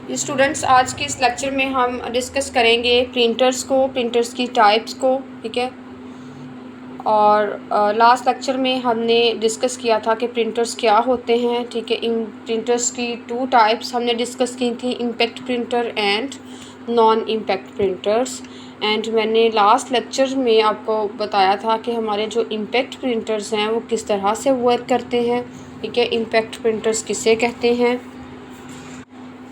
Students, आज के इस लेक्चर में हम डिस्कस करेंगे प्रिंटर्स की टाइप्स को, ठीक है। और लास्ट लेक्चर में हमने डिस्कस किया था कि प्रिंटर्स क्या होते हैं, ठीक है। इन प्रिंटर्स की 2 टाइप्स हमने डिस्कस की थी, impact printer and non impact printers. And मैंने लास्ट लेक्चर में आपको बताया था कि हमारे जो इम्पैक्ट प्रिंटर्स हैं वो किस तरह से वर्क करते हैं, ठीक है। इम्पैक्ट प्रिंटर्स किसे कहते हैं?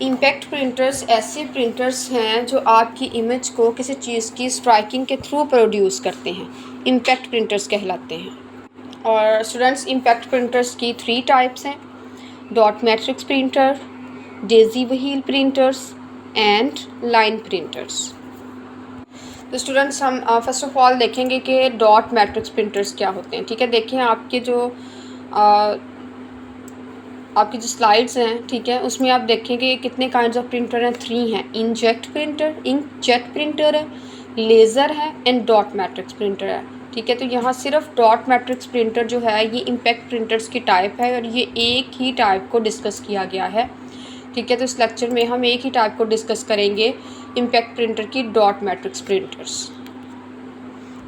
इम्पैक्ट प्रिंटर्स ऐसे प्रिंटर्स हैं जो आपकी इमेज को किसी चीज़ की स्ट्राइकिंग के थ्रू प्रोड्यूस करते हैं, इम्पैक्ट प्रिंटर्स कहलाते हैं। और स्टूडेंट्स, इम्पैक्ट प्रिंटर्स की 3 टाइप्स हैं, dot matrix printer, Daisy wheel printers and line printers. तो स्टूडेंट्स, हम फर्स्ट ऑफ ऑल देखेंगे कि डॉट मैट्रिक्स प्रिंटर्स क्या होते हैं, ठीक है। देखिए आपकी जो स्लाइड्स हैं, ठीक है, उसमें आप देखेंगे कितने काइंड्स ऑफ प्रिंटर हैं। 3 हैं, इंकजेट प्रिंटर है, लेज़र है एंड डॉट मैट्रिक्स प्रिंटर है, ठीक है। तो यहाँ सिर्फ डॉट मैट्रिक्स प्रिंटर जो है ये इम्पैक्ट प्रिंटर्स की टाइप है और ये एक ही टाइप को डिस्कस किया गया है, ठीक है। तो इस लेक्चर में हम एक ही टाइप को डिस्कस करेंगे, इम्पैक्ट प्रिंटर की डॉट मैट्रिक्स प्रिंटर्स,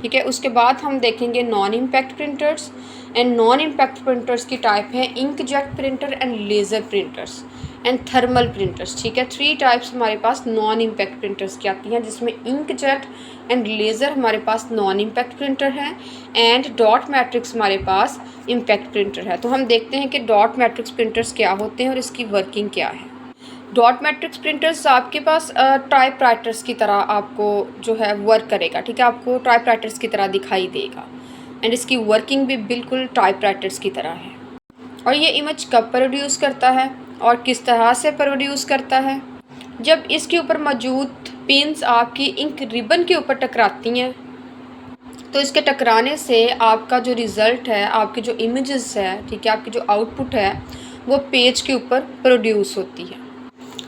ठीक है। उसके बाद हम देखेंगे non impact printers and non impact printers की टाइप है inkjet printer and laser printers and thermal printers, ठीक है। 3 टाइप्स हमारे पास नॉन इम्पैक्ट प्रिंटर्स की आती हैं, जिसमें इंकजेट एंड लेज़र हमारे पास नॉन इम्पैक्ट प्रिंटर हैं एंड डॉट मैट्रिक्स हमारे पास इम्पैक्ट प्रिंटर है। तो हम देखते हैं कि डॉट मैट्रिक्स प्रिंटर्स क्या होते हैं और इसकी वर्किंग क्या है। डॉट मैट्रिक्स प्रिंटर्स आपके पास टाइपराइटर्स की तरह आपको जो है वर्क करेगा, ठीक है। आपको टाइपराइटर्स की तरह दिखाई देगा एंड इसकी वर्किंग भी बिल्कुल टाइपराइटर्स की तरह है। और ये इमेज कब प्रोड्यूस करता है और किस तरह से प्रोड्यूस करता है? जब इसके ऊपर मौजूद पिन्स आपकी इंक रिबन के ऊपर टकराती हैं, तो इसके टकराने से आपका जो रिज़ल्ट है, आपकी जो इमेजेस है, ठीक है, आपकी जो आउटपुट है वो पेज के ऊपर प्रोड्यूस होती है।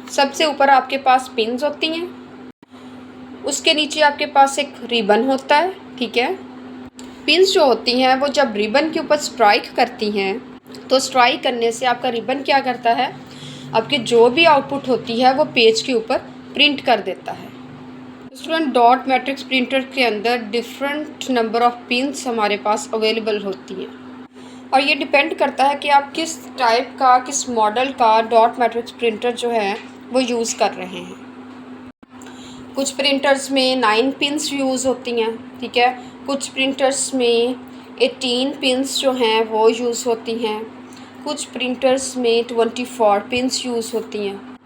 सबसे ऊपर आपके पास पिन्स होती हैं, उसके नीचे आपके पास एक रिबन होता है, ठीक है। पिन्स जो होती हैं वो जब रिबन के ऊपर स्ट्राइक करती हैं, तो स्ट्राइक करने से आपका रिबन क्या करता है, आपकी जो भी आउटपुट होती है वो पेज के ऊपर प्रिंट कर देता है। स्टूडेंट, डॉट मैट्रिक्स प्रिंटर के अंदर डिफरेंट नंबर ऑफ पिन्स हमारे पास अवेलेबल होती हैं और ये डिपेंड करता है कि आप किस टाइप का, किस मॉडल का डॉट मैट्रिक्स प्रिंटर जो है वो यूज़ कर रहे हैं। कुछ प्रिंटर्स में 9 पिन्स यूज़ होती हैं, ठीक है। कुछ प्रिंटर्स में 18 पिन्स जो हैं वो यूज़ होती हैं। कुछ प्रिंटर्स में 24 पिन्स यूज़ होती हैं।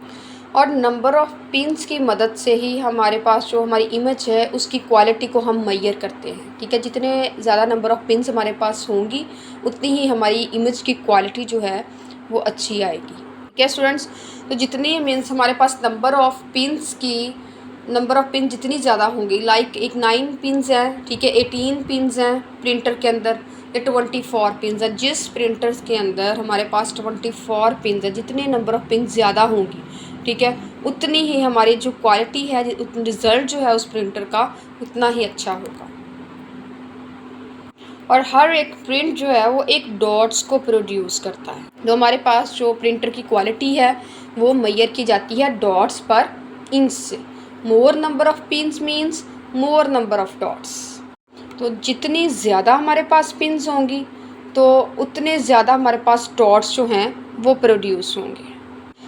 और नंबर ऑफ़ पिन्स की मदद से ही हमारे पास जो हमारी इमेज है उसकी क्वालिटी को हम मेजर करते हैं, ठीक है। जितने ज़्यादा नंबर ऑफ़ पिन्स हमारे पास होंगी उतनी ही हमारी इमेज की क्वालिटी जो है वो अच्छी आएगी, ठीक है स्टूडेंट्स। तो जितनी मीन्स हमारे पास नंबर ऑफ़ पिन जितनी ज़्यादा होंगी, लाइक एक 9 पिन्स हैं, ठीक है, 18 पिन्स हैं प्रिंटर के अंदर, ये 24 पिन्स हैं। जिस प्रिंटर्स के अंदर हमारे पास 24 पिन्स हैं, जितने नंबर ऑफ़ पिन ज़्यादा होंगी, ठीक है, उतनी ही हमारी जो क्वालिटी है, रिज़ल्ट जो है उस प्रिंटर का उतना ही अच्छा होगा। और हर एक प्रिंट जो है वो एक डॉट्स को प्रोड्यूस करता है। तो हमारे पास जो प्रिंटर की क्वालिटी है वो मेजर की जाती है डॉट्स पर इंच से। मोर number of pins means more number of dots. तो जितनी ज़्यादा हमारे पास पिन्स होंगी तो उतने ज़्यादा हमारे पास डॉट्स जो हैं वो प्रोड्यूस होंगे।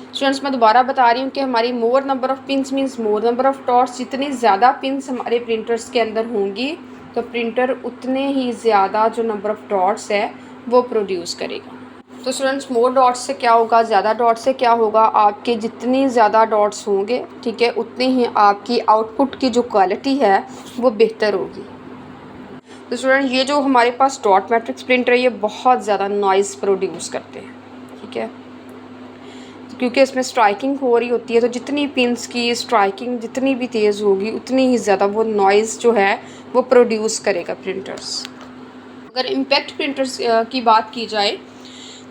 स्टूडेंट्स, मैं दोबारा बता रही हूँ कि हमारी मोर number of pins means more number of dots. जितनी ज़्यादा पिन्स हमारे प्रिंटर्स के अंदर होंगी तो प्रिंटर उतने ही ज़्यादा जो नंबर ऑफ़ डॉट्स है वो प्रोड्यूस करेगा। तो स्टूडेंट्स, मोर डॉट्स से क्या होगा, ज़्यादा डॉट्स से क्या होगा, आपके जितनी ज़्यादा डॉट्स होंगे, ठीक है, उतनी ही आपकी आउटपुट की जो क्वालिटी है वो बेहतर होगी। तो स्टूडेंट, ये जो हमारे पास डॉट मैट्रिक्स प्रिंटर है ये बहुत ज़्यादा नॉइज़ प्रोड्यूस करते हैं, ठीक है, क्योंकि इसमें स्ट्राइकिंग हो रही होती है। तो जितनी पिन्स की स्ट्राइकिंग जितनी भी तेज़ होगी उतनी ही ज़्यादा वो नॉइज़ जो है वो प्रोड्यूस करेगा प्रिंटर्स। अगर इम्पैक्ट प्रिंटर्स की बात की जाए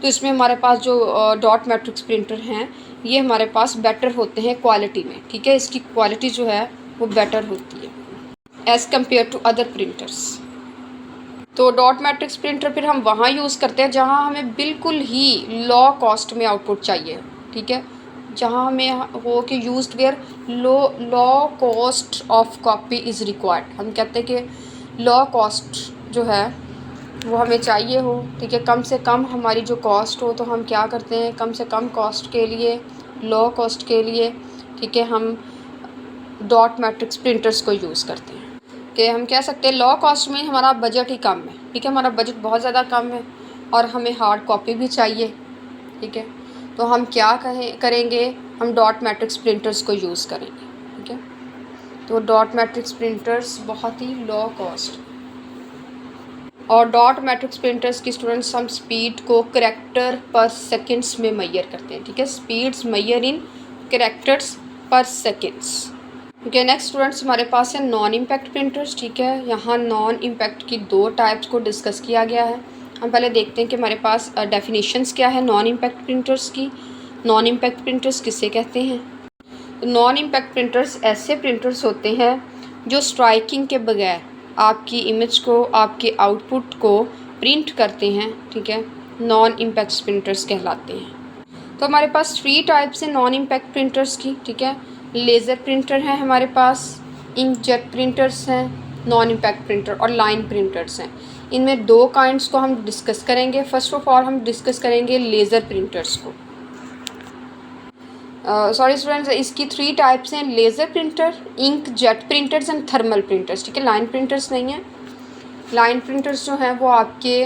तो इसमें हमारे पास जो डॉट मैट्रिक्स प्रिंटर हैं ये हमारे पास बेटर होते हैं क्वालिटी में, ठीक है। इसकी क्वालिटी जो है वो बेटर होती है as compared to other printers. तो डॉट मैट्रिक्स प्रिंटर फिर हम वहाँ यूज़ करते हैं जहाँ हमें बिल्कुल ही लो कॉस्ट में आउटपुट चाहिए, ठीक है। जहाँ हमें हो कि used where low cost of copy is required. हम कहते हैं कि लो कॉस्ट जो है वो हमें चाहिए हो, ठीक है, कम से कम हमारी जो कॉस्ट हो, तो हम क्या करते हैं, कम से कम कॉस्ट के लिए, लो कॉस्ट के लिए, ठीक है, हम डॉट मैट्रिक्स प्रिंटर्स को यूज़ करते हैं। कि हम कह सकते हैं लो कॉस्ट में हमारा बजट ही कम है, ठीक है, हमारा बजट बहुत ज़्यादा कम है और हमें हार्ड कॉपी भी चाहिए, ठीक है, तो हम क्या करेंगे, हम डॉट मैट्रिक्स प्रिंटर्स को यूज़ करेंगे, ठीक है। तो डॉट मैट्रिक्स प्रिंटर्स बहुत ही लो कॉस्ट, और डॉट मैट्रिक्स प्रिंटर्स की स्टूडेंट्स हम स्पीड को करैक्टर पर सेकंड्स में मैयर करते हैं, ठीक है, स्पीड्स मैयर इन करैक्टर्स पर सेकंड्स, ठीक है। नेक्स्ट स्टूडेंट्स हमारे पास है नॉन इम्पैक्ट प्रिंटर्स, ठीक है। यहाँ नॉन इम्पैक्ट की 2 टाइप्स को डिस्कस किया गया है। हम पहले देखते हैं कि हमारे पास डेफिनेशंस क्या है नॉन इम्पैक्ट प्रिंटर्स की। नॉन इम्पैक्ट प्रिंटर्स किसे कहते हैं? तो नॉन इम्पैक्ट प्रिंटर्स ऐसे प्रिंटर्स होते हैं जो स्ट्राइकिंग के बगैर आपकी इमेज को, आपके आउटपुट को प्रिंट करते हैं, ठीक है, नॉन इम्पैक्ट प्रिंटर्स कहलाते हैं। तो हमारे पास 3 टाइप्स हैं नॉन इम्पैक्ट प्रिंटर्स की, ठीक है। लेज़र प्रिंटर है हमारे पास, इंकजेट प्रिंटर्स हैं, नॉन इम्पैक्ट प्रिंटर और लाइन प्रिंटर्स हैं। इनमें 2 काइंड्स को हम डिस्कस करेंगे। फर्स्ट ऑफ ऑल हम डिस्कस करेंगे लेज़र प्रिंटर्स को। सॉरी स्टूडेंट्स, इसकी 3 टाइप्स हैं, laser printer, inkjet printers and thermal printers, ठीक है। लाइन प्रिंटर्स नहीं है, लाइन प्रिंटर्स जो हैं वो आपके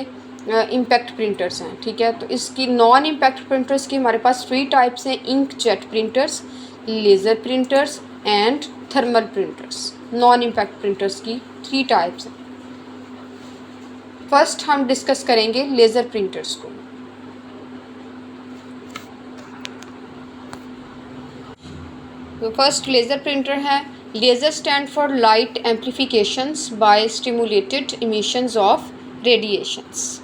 इम्पैक्ट प्रिंटर्स हैं, ठीक है। तो इसकी नॉन इम्पैक्ट प्रिंटर्स की हमारे पास 3 टाइप्स हैं, inkjet printers, laser printers and thermal printers. Non impact printers की 3 टाइप्स हैं। फर्स्ट हम डिस्कस करेंगे लेज़र प्रिंटर्स को। तो फर्स्ट लेज़र प्रिंटर है, laser stand for light amplifications by stimulated emissions of radiations.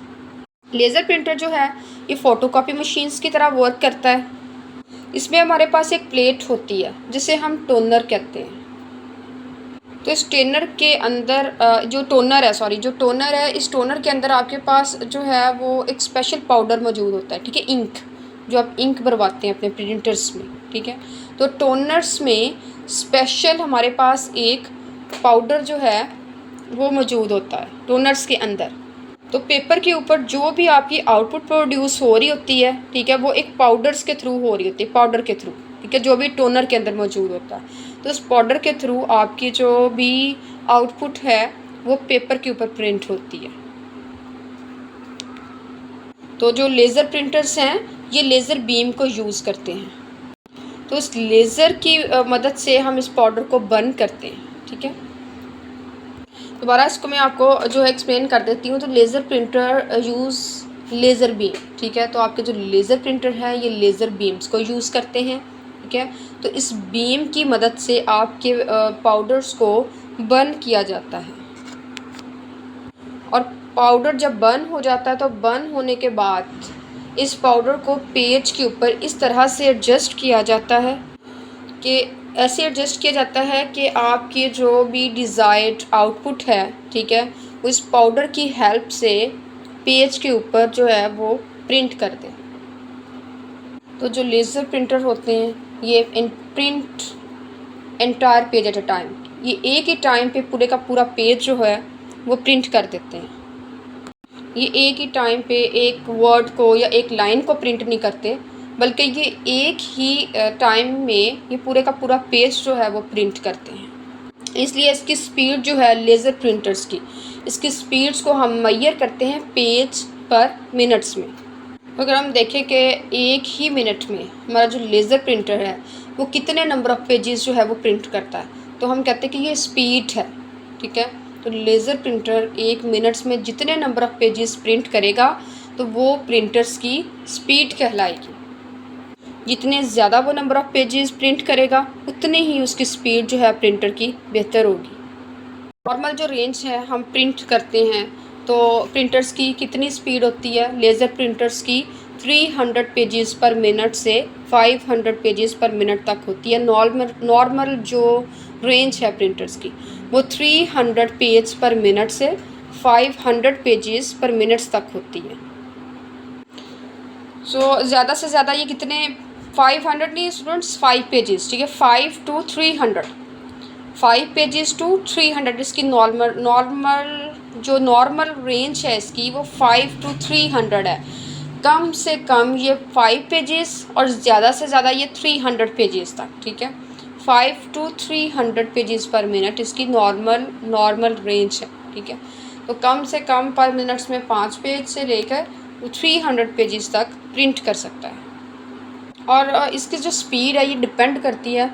Laser printer जो है ये फ़ोटोकॉपी मशीन्स की तरह वर्क करता है। इसमें हमारे पास एक प्लेट होती है जिसे हम टोनर कहते हैं। तो इस टोनर के अंदर जो टोनर है, इस टोनर के अंदर आपके पास जो है वो एक स्पेशल पाउडर मौजूद होता है, ठीक है, इंक, जो आप इंक भरवाते हैं अपने प्रिंटर्स में, ठीक है। तो टोनर्स में स्पेशल हमारे पास एक पाउडर जो है वो मौजूद होता है टोनर्स के अंदर। तो पेपर के ऊपर जो भी आपकी आउटपुट प्रोड्यूस हो रही होती है, ठीक है, वो एक पाउडर्स के थ्रू हो रही होती है, पाउडर के थ्रू, ठीक है, जो भी टोनर के अंदर मौजूद होता है। तो उस पाउडर के थ्रू आपकी जो भी आउटपुट है वो पेपर के ऊपर प्रिंट होती है। तो जो लेज़र प्रिंटर्स हैं ये लेज़र बीम को यूज़ करते हैं। तो इस लेज़र की मदद से हम इस पाउडर को बर्न करते हैं, ठीक है। दोबारा इसको मैं आपको जो है एक्सप्लेन कर देती हूँ। तो laser printer use laser beam, ठीक है। तो आपके जो लेज़र प्रिंटर है ये लेज़र बीम्स को यूज़ करते हैं, ठीक है। तो इस बीम की मदद से आपके पाउडर्स को बर्न किया जाता है, और पाउडर जब बर्न हो जाता है तो बर्न होने के बाद इस पाउडर को पेज के ऊपर इस तरह से एडजस्ट किया जाता है कि ऐसे एडजस्ट किया जाता है कि आपके जो भी डिज़ायर्ड आउटपुट है, ठीक है, वो इस पाउडर की हेल्प से पेज के ऊपर जो है वो प्रिंट कर दें। तो जो लेज़र प्रिंटर होते हैं ये print entire page at a time, ये एक ही टाइम पे पूरे का पूरा पेज जो है वो प्रिंट कर देते हैं। ये एक ही टाइम पे एक वर्ड को या एक लाइन को प्रिंट नहीं करते, बल्कि ये एक ही टाइम में ये पूरे का पूरा पेज जो है वो प्रिंट करते हैं। इसलिए इसकी स्पीड जो है लेज़र प्रिंटर्स की, इसकी स्पीड्स को हम मैयर करते हैं पेज पर मिनट्स में। अगर हम देखें कि एक ही मिनट में हमारा जो लेज़र प्रिंटर है वो कितने नंबर ऑफ़ पेजेस जो है वो प्रिंट करता है, तो हम कहते हैं कि ये स्पीड है, ठीक है। तो लेज़र प्रिंटर 1 मिनट्स में जितने नंबर ऑफ़ पेजेस प्रिंट करेगा तो वो प्रिंटर्स की स्पीड कहलाएगी। जितने ज़्यादा वो नंबर ऑफ़ पेजेस प्रिंट करेगा उतने ही उसकी स्पीड जो है प्रिंटर की बेहतर होगी। नॉर्मल जो रेंज है हम प्रिंट करते हैं तो प्रिंटर्स की कितनी स्पीड होती है, लेज़र प्रिंटर्स की 300 पेजेस पर मिनट से 500 पेजेस पर मिनट तक होती है। नॉर्मल जो रेंज है प्रिंटर्स की वो 300 पेज पर मिनट से 500 पेजेस पर मिनट्स तक होती है। सो ज़्यादा से ज़्यादा ये कितने 500 नहीं स्टूडेंट्स, 5 पेजेस, ठीक है, 5 to 300, 5 पेजेस टू 300 इसकी नॉर्मल रेंज है इसकी वो 5 to 300 है। कम से कम ये 5 पेजेस और ज़्यादा से ज़्यादा ये 300 पेजेस तक, ठीक है, 5 to 300 पेजेस पर मिनट इसकी नॉर्मल रेंज है, ठीक है। तो कम से कम पर मिनट्स में 5 पेज से लेकर 300 पेजेस तक प्रिंट कर सकता है। और इसकी जो स्पीड है ये डिपेंड करती है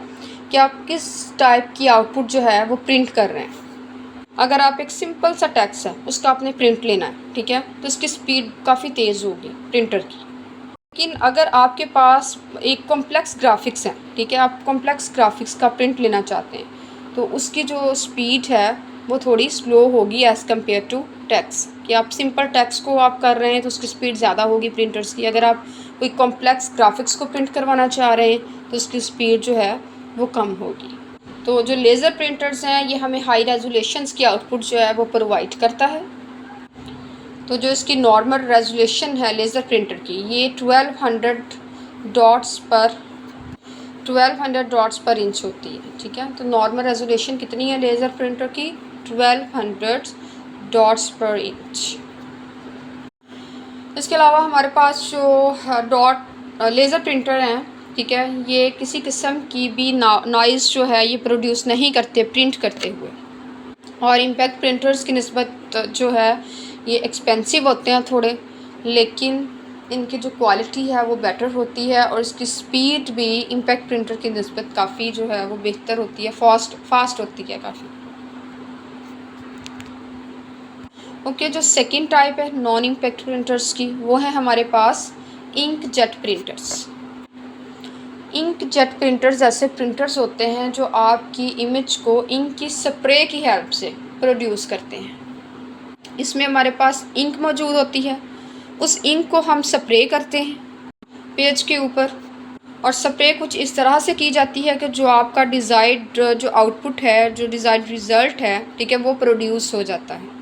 कि आप किस टाइप की आउटपुट जो है वो प्रिंट कर रहे हैं। अगर आप एक सिंपल सा टेक्स्ट है उसका आपने प्रिंट लेना है, ठीक है, तो इसकी स्पीड काफ़ी तेज़ होगी प्रिंटर की। लेकिन अगर आपके पास एक कॉम्प्लेक्स ग्राफिक्स है, ठीक है, आप कॉम्प्लेक्स ग्राफिक्स का प्रिंट लेना चाहते हैं तो उसकी जो स्पीड है वो थोड़ी स्लो होगी एज़ कम्पेयर टू टेक्स्ट। कि आप सिंपल टेक्स्ट को आप कर रहे हैं तो उसकी स्पीड ज़्यादा होगी प्रिंटर्स की। अगर आप कोई कॉम्प्लेक्स ग्राफिक्स को प्रिंट करवाना चाह रहे हैं तो उसकी स्पीड जो है वो कम होगी। तो जो लेज़र प्रिंटर्स हैं ये हमें हाई रेजोल्यूशंस की आउटपुट जो है वो प्रोवाइड करता है। तो जो इसकी नॉर्मल रेजोल्यूशन है लेज़र प्रिंटर की ये 1200 डॉट्स पर इंच होती है, ठीक है। तो नॉर्मल रेजोल्यूशन कितनी है लेज़र प्रिंटर की? 1200 डॉट्स पर इंच। इसके अलावा हमारे पास जो लेज़र प्रिंटर हैं, ठीक है, ये किसी किस्म की भी नॉइज़ जो है ये प्रोड्यूस नहीं करते प्रिंट करते हुए। और इम्पैक्ट प्रिंटर्स की निस्बत जो है ये एक्सपेंसिव होते हैं थोड़े, लेकिन इनकी जो क्वालिटी है वो बेटर होती है और इसकी स्पीड भी इम्पैक्ट प्रिंटर की निस्बत काफ़ी जो है वो बेहतर होती है, फास्ट होती है काफ़ी। ओके, जो सेकंड टाइप है नॉन इम्पैक्ट प्रिंटर्स की वो है हमारे पास ink jet printers. Ink jet printers ऐसे प्रिंटर्स होते हैं जो आपकी इमेज को इंक की स्प्रे की हेल्प से प्रोड्यूस करते हैं। इसमें हमारे पास इंक मौजूद होती है, उस इंक को हम स्प्रे करते हैं पेज के ऊपर और स्प्रे कुछ इस तरह से की जाती है कि जो आपका डिज़ायर्ड जो आउटपुट है, जो डिज़ायर्ड रिज़ल्ट है, ठीक है, वो प्रोड्यूस हो जाता है।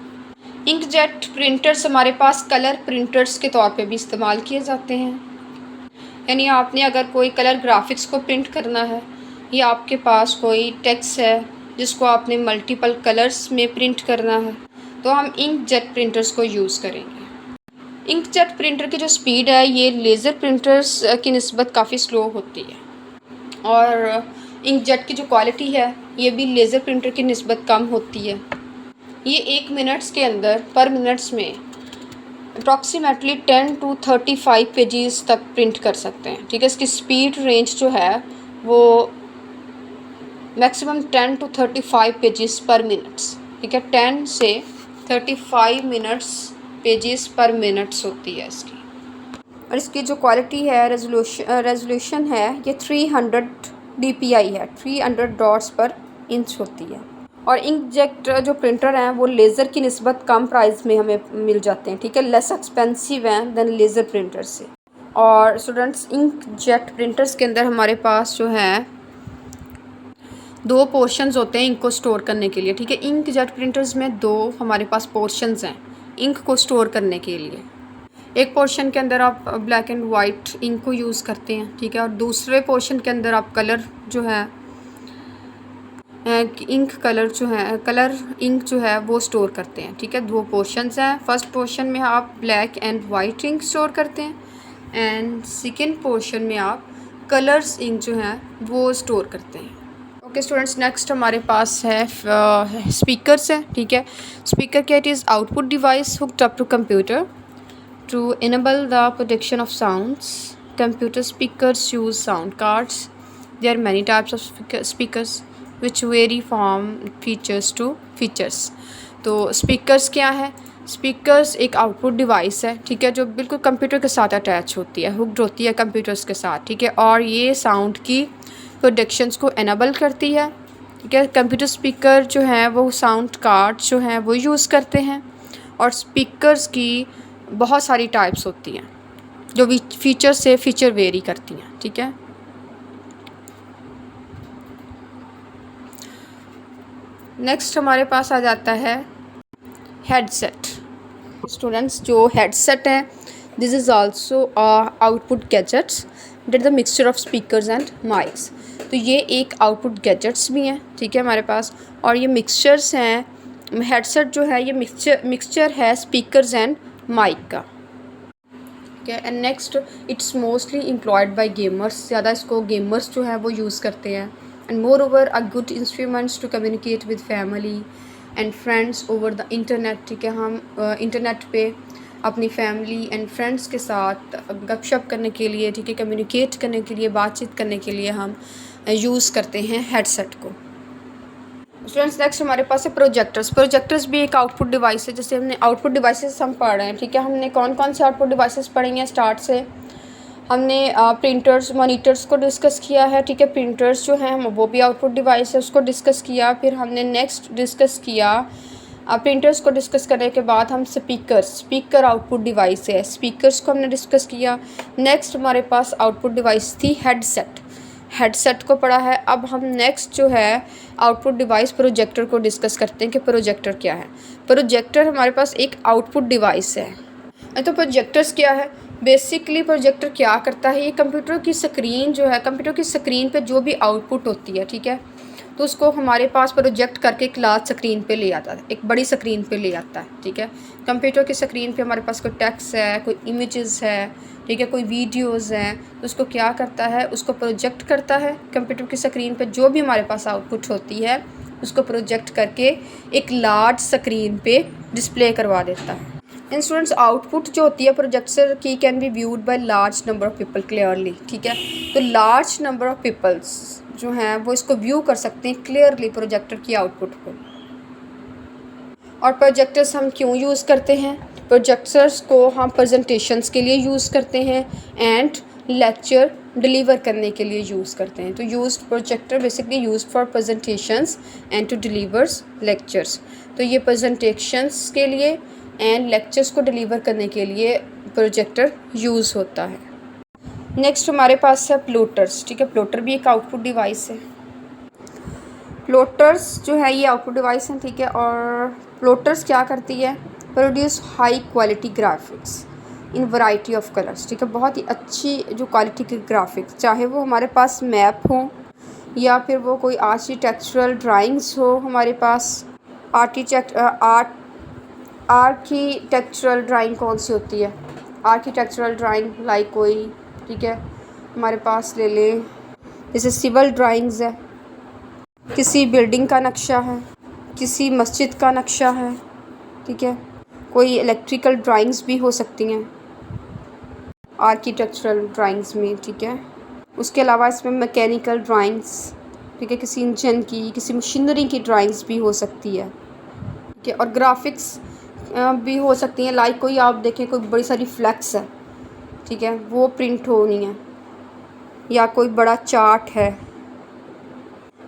इंक जेट प्रिंटर्स हमारे पास कलर प्रिंटर्स के तौर पे भी इस्तेमाल किए जाते हैं। यानी आपने अगर कोई कलर ग्राफिक्स को प्रिंट करना है या आपके पास कोई टेक्स्ट है जिसको आपने मल्टीपल कलर्स में प्रिंट करना है तो हम इंक जेट प्रिंटर्स को यूज़ करेंगे। इंक जेट प्रिंटर की जो स्पीड है ये लेज़र प्रिंटर्स की निस्बत काफ़ी स्लो होती है और इंक जेट की जो क्वालिटी है ये भी लेज़र प्रिंटर की निस्बत कम होती है। ये 1 मिनट्स के अंदर पर मिनट्स में अप्रॉक्सीमेटली 10 to 35 पेजेस तक प्रिंट कर सकते हैं, ठीक है। इसकी स्पीड रेंज जो है वो मैक्सिमम 10 to 35 पेजेस पर मिनट्स, ठीक है, 10 से 35 मिनट्स पेजेस पर मिनट्स होती है इसकी। और इसकी जो क्वालिटी है रेजोल्यूशन है ये 300 dpi है, 300 डॉट्स पर इंच होती है। और इंकजेट जो प्रिंटर हैं वो लेज़र की निस्बत कम प्राइस में हमें मिल जाते हैं, ठीक है, लेस एक्सपेंसिव हैं दैन लेज़र प्रिंटर से। और स्टूडेंट्स इंकजेट प्रिंटर्स के अंदर हमारे पास जो है 2 पोर्शंस होते हैं इंक को स्टोर करने के लिए, ठीक है। इंकजेट प्रिंटर्स में 2 हमारे पास पोर्शंस हैं इंक को स्टोर करने के लिए। एक पोर्शन के अंदर आप ब्लैक एंड वाइट इंक को यूज़ करते हैं, ठीक है, और दूसरे पोर्शन के अंदर आप कलर जो है इंक कलर इंक जो है वो स्टोर करते हैं, ठीक है। 2 पोर्शंस हैं। फर्स्ट पोर्शन में आप black and white ink store करते हैं एंड सेकेंड पोर्शन में आप कलर्स इंक जो है वो स्टोर करते हैं। ओके स्टूडेंट्स, नेक्स्ट हमारे पास है स्पीकर्स है, ठीक है। स्पीकर क्या? It is output device hooked up to computer to enable the production of sounds. Computer speakers use sound cards. There are many types of speakers which vary from features to features। तो speakers क्या है? Speakers एक output device है, ठीक है, जो बिल्कुल computer के साथ अटैच होती है, हुक्ड होती है कंप्यूटर्स के साथ, ठीक है, और ये साउंड की प्रोडक्शंस को एनेबल करती है, ठीक है। कंप्यूटर स्पीकर जो है वो साउंड कार्ड जो हैं वो यूज़ करते हैं और स्पीकर्स की बहुत सारी टाइप्स होती हैं जो फीचर से फीचर वेरी करती हैं, ठीक है। नेक्स्ट हमारे पास आ जाता है हेडसेट। स्टूडेंट्स, जो हेडसेट है this is also output gadgets that the mixture of speakers and mics. तो ये एक आउटपुट गैजेट्स भी हैं, ठीक है, हमारे पास, और ये मिक्सचर्स हैं, हेडसेट जो है ये मिक्सचर है स्पीकर्स एंड माइक का, ठीक है। And next, it's mostly employed by gamers, ज़्यादा इसको गेमर्स जो है वो यूज़ करते हैं। And moreover a good instruments to communicate with family and friends over the internet, ठीक है। हम इंटरनेट पे अपनी फैमिली एंड फ्रेंड्स के साथ गपशप करने के लिए, ठीक है, कम्युनिकेट करने के लिए, बातचीत करने के लिए हम यूज़ करते हैं हेडसेट को। स्टूडेंट्स नेक्स्ट हमारे पास है प्रोजेक्टर्स। प्रोजेक्टर्स भी एक आउटपुट डिवाइस है। जैसे हमने आउटपुट डिवाइसेस हम पढ़ रहे हैं, ठीक है, हमने कौन कौन से आउटपुट डिवाइसेस पढ़ेंगे हैं स्टार्ट से। हमने प्रिंटर्स, मॉनिटर्स को डिस्कस किया है, ठीक है, प्रिंटर्स जो हैं हम वो भी आउटपुट डिवाइस है, उसको डिस्कस किया। फिर हमने नेक्स्ट डिस्कस किया प्रिंटर्स को डिस्कस करने के बाद हम स्पीकर आउटपुट डिवाइस है, स्पीकर्स को हमने डिस्कस किया। नेक्स्ट हमारे पास आउटपुट डिवाइस थी हेडसेट को पढ़ा है। अब हम नेक्स्ट जो है आउटपुट डिवाइस प्रोजेक्टर को डिस्कस करते हैं कि प्रोजेक्टर क्या है। प्रोजेक्टर हमारे पास एक आउटपुट डिवाइस है। तो प्रोजेक्टर्स क्या है, बेसिकली प्रोजेक्टर क्या करता है, ये कंप्यूटर की स्क्रीन जो है, कंप्यूटर की स्क्रीन पे जो भी आउटपुट होती है, ठीक है, तो उसको हमारे पास प्रोजेक्ट करके एक लार्ज स्क्रीन पे ले आता है, एक बड़ी स्क्रीन पे ले आता है, ठीक है। कंप्यूटर की स्क्रीन पे हमारे पास कोई टेक्स्ट है, कोई इमेजेस है, ठीक है, कोई वीडियोस हैं, तो उसको क्या करता है, उसको प्रोजेक्ट करता है कंप्यूटर की स्क्रीन पे, जो भी हमारे पास आउटपुट होती है उसको प्रोजेक्ट करके एक लार्ज स्क्रीन पे डिस्प्ले करवा देता है। एंड स्टूडेंट्स आउटपुट जो होती है प्रोजेक्टर की can be viewed by large number of people clearly, ठीक है। तो लार्ज नंबर ऑफ पीपल्स जो हैं वो इसको व्यू कर सकते हैं क्लियरली प्रोजेक्टर की आउटपुट को। और प्रोजेक्टर्स हम क्यों यूज़ करते हैं, प्रोजेक्टर्स को हम प्रेजेंटेशंस के लिए यूज़ करते हैं एंड लेक्चर डिलीवर करने के लिए यूज़ करते हैं। तो used projector basically used for presentations and to delivers lectures. तो ये प्रेजेंटेशंस के लिए एंड लेक्चर्स को डिलीवर करने के लिए प्रोजेक्टर यूज़ होता है। नेक्स्ट हमारे पास है प्लोटर्स, ठीक है, प्लोटर भी एक आउटपुट डिवाइस है। प्लोटर्स जो है ये आउटपुट डिवाइस है, ठीक है। और प्लोटर्स क्या करती है, produce high quality graphics in variety of colours, ठीक है, बहुत ही अच्छी जो क्वालिटी के ग्राफिक्स, चाहे वो हमारे पास मैप हो या फिर वो कोई आर्किटेक्चरल ड्राइंग्स हो हमारे पास। आर्किटेक्चरल ड्राइंग कौन सी होती है, आर्किटेक्चरल ड्राइंग लाइक कोई, ठीक है, हमारे पास ले लें जैसे सिविल ड्राइंग्स है, किसी बिल्डिंग का नक्शा है, किसी मस्जिद का नक्शा है, ठीक है, कोई इलेक्ट्रिकल ड्राइंग्स भी हो सकती हैं आर्किटेक्चरल ड्राइंग्स में, ठीक है। उसके अलावा इसमें मैकेनिकल ड्राइंग्स, ठीक है, किसी इंजन की, किसी मशीनरी की ड्राइंग्स भी हो सकती है, ठीक है। और ग्राफिक्स भी हो सकती हैं, लाइक कोई आप देखें कोई बड़ी सारी फ्लैक्स है, ठीक है, वो प्रिंट होनी है, या कोई बड़ा चार्ट है,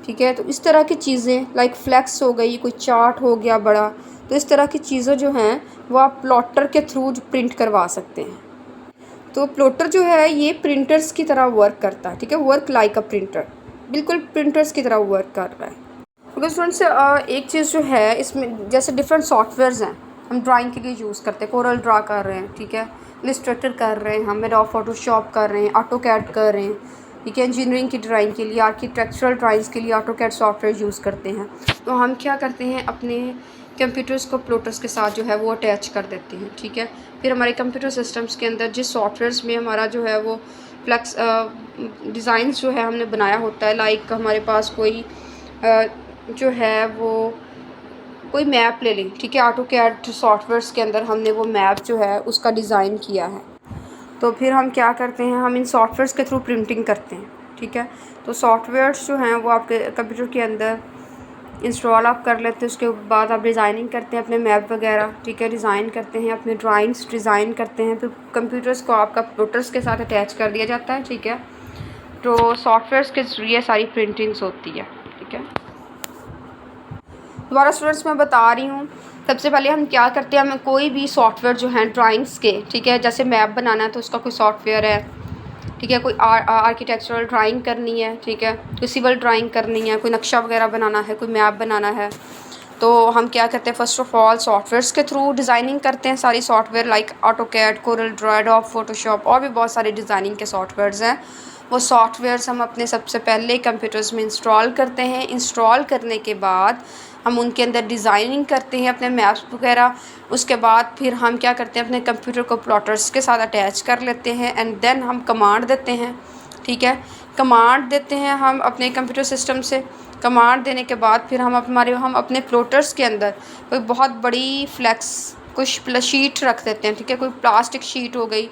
ठीक है। तो इस तरह की चीज़ें लाइक फ्लैक्स हो गई, कोई चार्ट हो गया बड़ा, तो इस तरह की चीज़ें जो हैं वो आप प्लॉटर के थ्रू प्रिंट करवा सकते हैं। तो प्लॉटर जो है ये प्रिंटर्स की तरह वर्क करता है, ठीक है, वर्क लाइक अ प्रिंटर, बिल्कुल प्रिंटर्स की तरह वर्क कर रहा है। क्योंकि स्टूडेंट्स एक चीज़ जो है इसमें जैसे डिफरेंट सॉफ्टवेयर्स हैं, हम ड्राइंग के लिए यूज़ करते हैं, कोरल ड्रा कर रहे हैं, ठीक है, इलस्ट्रेटर कर रहे हैं, हम एडोब फोटोशॉप कर रहे हैं, ऑटोकैड कर रहे हैं, ठीक है, इंजीनियरिंग की ड्राइंग के लिए, आर्किटेक्चरल ड्राइंग्स के लिए ऑटोकैड सॉफ्टवेयर यूज़ करते हैं। तो हम क्या करते हैं, अपने कंप्यूटर्स को प्लॉटर्स के साथ जो है वो अटैच कर देते हैं, ठीक है। फिर हमारे कंप्यूटर सिस्टम्स के अंदर जिस सॉफ्टवेयर्स में हमारा जो है वो फ्लैक्स डिज़ाइंस जो है हमने बनाया होता है, लाइक हमारे पास कोई जो है वो कोई मैप ले लें, ठीक है, ऑटोकैड सॉफ्टवेयर्स के अंदर हमने वो मैप जो है उसका डिज़ाइन किया है, तो फिर हम क्या करते हैं, हम इन सॉफ्टवेयर्स के थ्रू प्रिंटिंग करते हैं, ठीक है। तो सॉफ्टवेयर्स जो हैं वो आपके कंप्यूटर के अंदर इंस्टॉल आप कर लेते हैं, उसके बाद आप डिज़ाइनिंग करते हैं अपने मैप वगैरह, ठीक है, डिज़ाइन करते हैं, अपने ड्राइंग्स डिज़ाइन करते हैं, फिर कंप्यूटर्स को आपका प्लॉटर्स के साथ अटैच कर दिया जाता है, ठीक है। तो सॉफ्टवेयर्स के ज़रिए सारी प्रिंटिंग्स होती है, ठीक है। दोबारा स्टूडेंट्स मैं बता रही हूँ, सबसे पहले हम क्या करते हैं, हमें कोई भी सॉफ्टवेयर जो है ड्राइंग्स के, ठीक है, जैसे मैप बनाना है तो उसका कोई सॉफ्टवेयर है, ठीक है, कोई आर्किटेक्चरल ड्राइंग करनी है, ठीक है, कोई सिविल ड्राइंग करनी है, कोई नक्शा वगैरह बनाना है, कोई मैप बनाना है, तो हम क्या करते हैं, फ़र्स्ट ऑफ़ ऑल सॉफ्टवेयर्स के थ्रू डिज़ाइनिंग करते हैं सारी software, like AutoCAD, Corel Draw, adobe Photoshop, और भी बहुत सारे डिज़ाइनिंग के सॉफ्टवेयर्स हैं। वो सॉफ्टवेयर्स हम अपने सबसे पहले कंप्यूटर्स में इंस्टॉल करते हैं। इंस्टॉल करने के बाद हम उनके अंदर डिज़ाइनिंग करते हैं अपने मैप्स वगैरह। उसके बाद फिर हम क्या करते हैं, अपने कंप्यूटर को प्लॉटर्स के साथ अटैच कर लेते हैं, एंड देन हम कमांड देते हैं, ठीक है। कमांड देते हैं हम अपने कंप्यूटर सिस्टम से। कमांड देने के बाद फिर हम अपने प्लॉटर्स के अंदर कोई बहुत बड़ी फ्लैक्स कुछ शीट रख देते हैं, ठीक है। कोई प्लास्टिक शीट हो गई,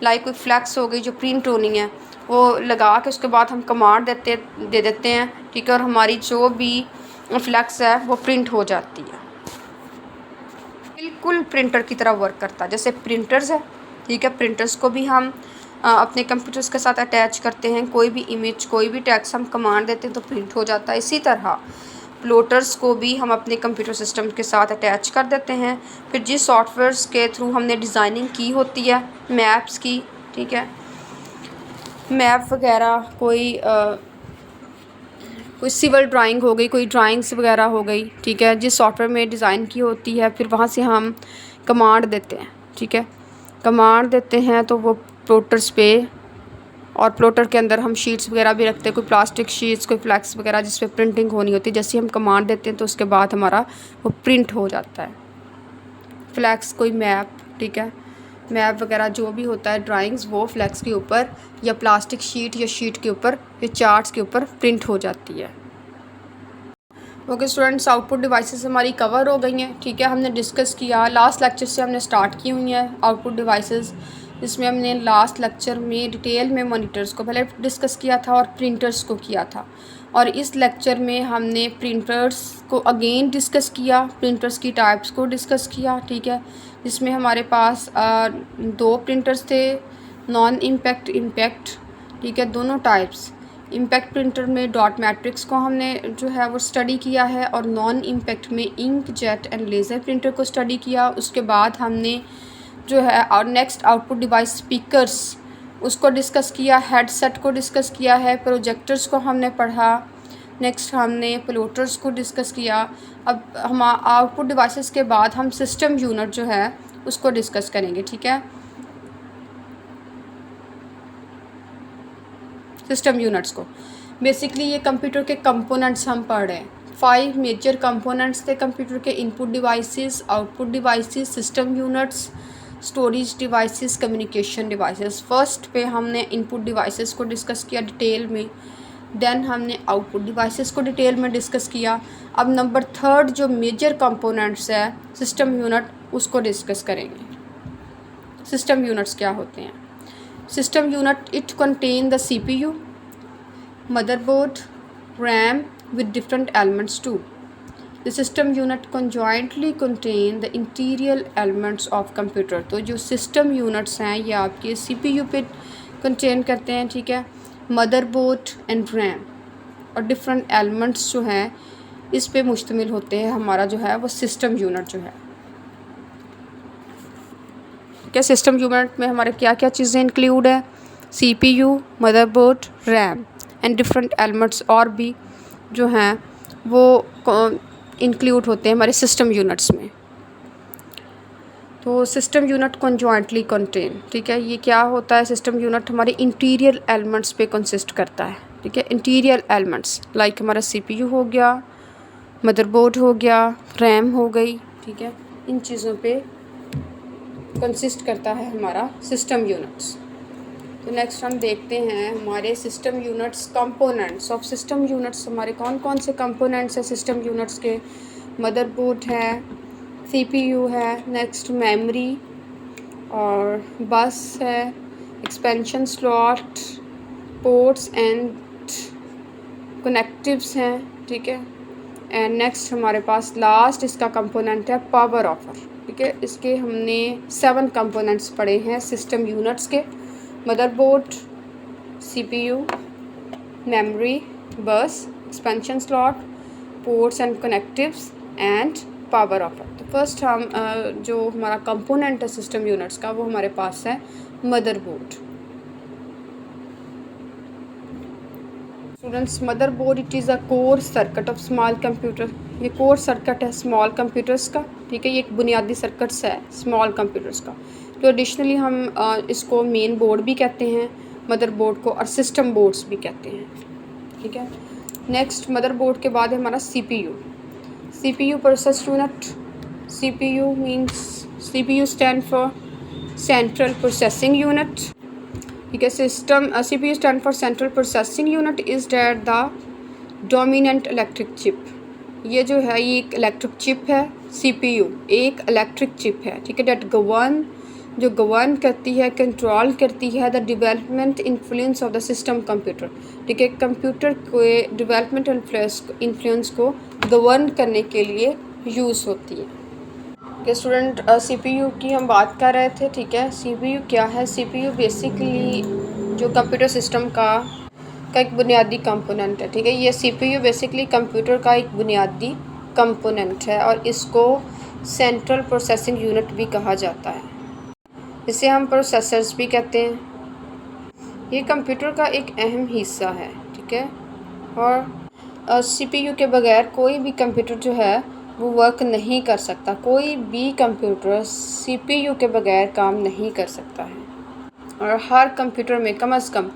लाइक कोई फ्लैक्स हो गई जो प्रिंट होनी है, वो लगा के उसके बाद हम कमांड दे देते हैं, ठीक है। और हमारी जो भी फ्लैक्स है वो प्रिंट हो जाती है। बिल्कुल प्रिंटर की तरह वर्क करता है, जैसे प्रिंटर्स है, ठीक है। प्रिंटर्स को भी हम अपने कंप्यूटर्स के साथ अटैच करते हैं। कोई भी इमेज, कोई भी टेक्स्ट हम कमांड देते हैं तो प्रिंट हो जाता है। इसी तरह प्लॉटर्स को भी हम अपने कंप्यूटर सिस्टम के साथ अटैच कर देते हैं। फिर जिस सॉफ्टवेयर्स के थ्रू हमने डिज़ाइनिंग की होती है मैप्स की, ठीक है, मैप वगैरह, कोई सिविल ड्राइंग हो गई, कोई ड्राइंग्स वगैरह हो गई, ठीक है, जिस सॉफ्टवेयर में डिज़ाइन की होती है, फिर वहाँ से हम कमांड देते हैं, ठीक है। कमांड देते हैं तो वो प्लॉटर्स पे, और प्लॉटर के अंदर हम शीट्स वगैरह भी रखते हैं, कोई प्लास्टिक शीट्स, कोई फ्लैक्स वगैरह जिस पे प्रिंटिंग होनी होती है। जैसे हम कमांड देते हैं तो उसके बाद हमारा वो प्रिंट हो जाता है। फ्लैक्स, कोई मैप, ठीक है, मैप वगैरह जो भी होता है, ड्राइंग्स, वो फ्लैक्स के ऊपर या प्लास्टिक शीट या शीट के ऊपर या चार्ट्स के ऊपर प्रिंट हो जाती है। ओके स्टूडेंट्स, आउटपुट डिवाइसेस हमारी कवर हो गई हैं, ठीक है। हमने डिस्कस किया, लास्ट लेक्चर से हमने स्टार्ट की हुई हैं आउटपुट डिवाइसेस, जिसमें हमने लास्ट लेक्चर में डिटेल में मॉनिटर्स को पहले डिस्कस किया था और प्रिंटर्स को किया था। और इस लेक्चर में हमने प्रिंटर्स को अगेन डिस्कस किया, प्रिंटर्स की टाइप्स को डिस्कस किया, ठीक है। जिसमें हमारे पास 2 प्रिंटर्स थे, नॉन इम्पैक्ट, इम्पैक्ट, ठीक है, दोनों टाइप्स। इम्पैक्ट प्रिंटर में डॉट मैट्रिक्स को हमने जो है वो स्टडी किया है, और नॉन इम्पैक्ट में ink jet and laser printer को स्टडी किया। उसके बाद हमने जो है और नेक्स्ट आउटपुट डिवाइस स्पीकर्स, उसको डिस्कस किया, हेडसेट को डिस्कस किया है, प्रोजेक्टर्स को हमने पढ़ा, नेक्स्ट हमने प्लॉटर्स को डिस्कस किया। अब हम आउटपुट डिवाइसेस के बाद हम सिस्टम यूनिट जो है उसको डिस्कस करेंगे, ठीक है। सिस्टम यूनिट्स को बेसिकली ये कंप्यूटर के कंपोनेंट्स हम पढ़ रहे हैं। 5 मेजर कंपोनेंट्स थे कंप्यूटर के, input devices, output devices, system units, storage devices, communication devices. First पे हमने इनपुट डिवाइसेस को डिस्कस किया डिटेल में, देन हमने आउटपुट डिवाइसेस को डिटेल में डिस्कस किया। अब नंबर 3 जो मेजर कंपोनेंट्स है सिस्टम यूनिट, उसको डिस्कस करेंगे। सिस्टम यूनिट्स क्या होते हैं? System unit, it contain the CPU, motherboard, RAM with different elements too. The system unit conjointly contain the interior elements of computer. तो जो system units हैं ये आपके CPU पे contain करते हैं, ठीक है, motherboard and RAM, और different elements जो हैं इस पे मुश्तमिल होते हैं हमारा जो है वो system unit जो है। क्या सिस्टम यूनिट में हमारे क्या क्या चीज़ें इंक्लूड है? CPU, motherboard, RAM and different elements और भी जो हैं वो इंक्लूड होते हैं हमारे सिस्टम यूनिट्स में। तो सिस्टम यूनिट कंजॉइंटली कंटेन, ठीक है, ये क्या होता है? सिस्टम यूनिट हमारे इंटीरियर एलिमेंट्स पे कंसिस्ट करता है, ठीक है। इंटीरियर एलिमेंट्स लाइक हमारा CPU हो गया, मदरबोर्ड हो गया, रैम हो गई, ठीक है, इन चीज़ों पे कंसिस्ट करता है हमारा सिस्टम यूनिट्स। तो नेक्स्ट हम देखते हैं हमारे system units, components of system units. हमारे कौन कौन से कंपोनेंट्स हैं सिस्टम यूनिट्स के? मदरबोर्ड है, CPU है, नेक्स्ट मेमोरी और बस है, expansion slot, ports and connectives हैं, ठीक है। एंड नेक्स्ट हमारे पास लास्ट इसका कंपोनेंट है पावर ऑफर, ठीक है। इसके हमने 7 कंपोनेंट्स पढ़े हैं सिस्टम यूनिट्स के: मदरबोर्ड, CPU, मेमोरी, बस, expansion slot, ports and connectives and power offer. तो फर्स्ट हम जो हमारा कंपोनेंट है सिस्टम यूनिट्स का वो हमारे पास है motherboard. Students motherboard it is a core circuit of small computer. ये कोर सर्किट है स्मॉल कंप्यूटर्स का, ठीक है। ये एक बुनियादी सर्किट्स है स्मॉल कंप्यूटर्स का। तो एडिशनली हम इसको मेन बोर्ड भी कहते हैं मदरबोर्ड को, और सिस्टम बोर्ड्स भी कहते हैं, ठीक है। नेक्स्ट मदरबोर्ड के बाद है हमारा CPU. CPU process unit. CPU means CPU stand for central processing unit, ठीक है। System CPU stand for central processing unit is that the dominant electric chip. ये जो है ये एक इलेक्ट्रिक चिप है। सीपीयू एक इलेक्ट्रिक चिप है, ठीक है। डेट गवर्न जो गवर्न करती है, कंट्रोल करती है the development influence of the system computer, ठीक है। कंप्यूटर के डेवलपमेंट इन्फ्लुएंस को गवर्न करने के लिए यूज़ होती है। कि स्टूडेंट सीपीयू की हम बात कर रहे थे, ठीक है। सीपीयू क्या है? सीपीयू बेसिकली जो कंप्यूटर सिस्टम का एक बुनियादी कंपोनेंट है, ठीक है। ये सीपीयू बेसिकली कंप्यूटर का एक बुनियादी कंपोनेंट है और इसको सेंट्रल प्रोसेसिंग यूनिट भी कहा जाता है। इसे हम प्रोसेसर्स भी कहते हैं। ये कंप्यूटर का एक अहम हिस्सा है, ठीक है। और सीपीयू के बगैर कोई भी कंप्यूटर जो है वो वर्क नहीं कर सकता। कोई भी कंप्यूटर सीपीयू के बगैर काम नहीं कर सकता है, और हर कंप्यूटर में कम से कम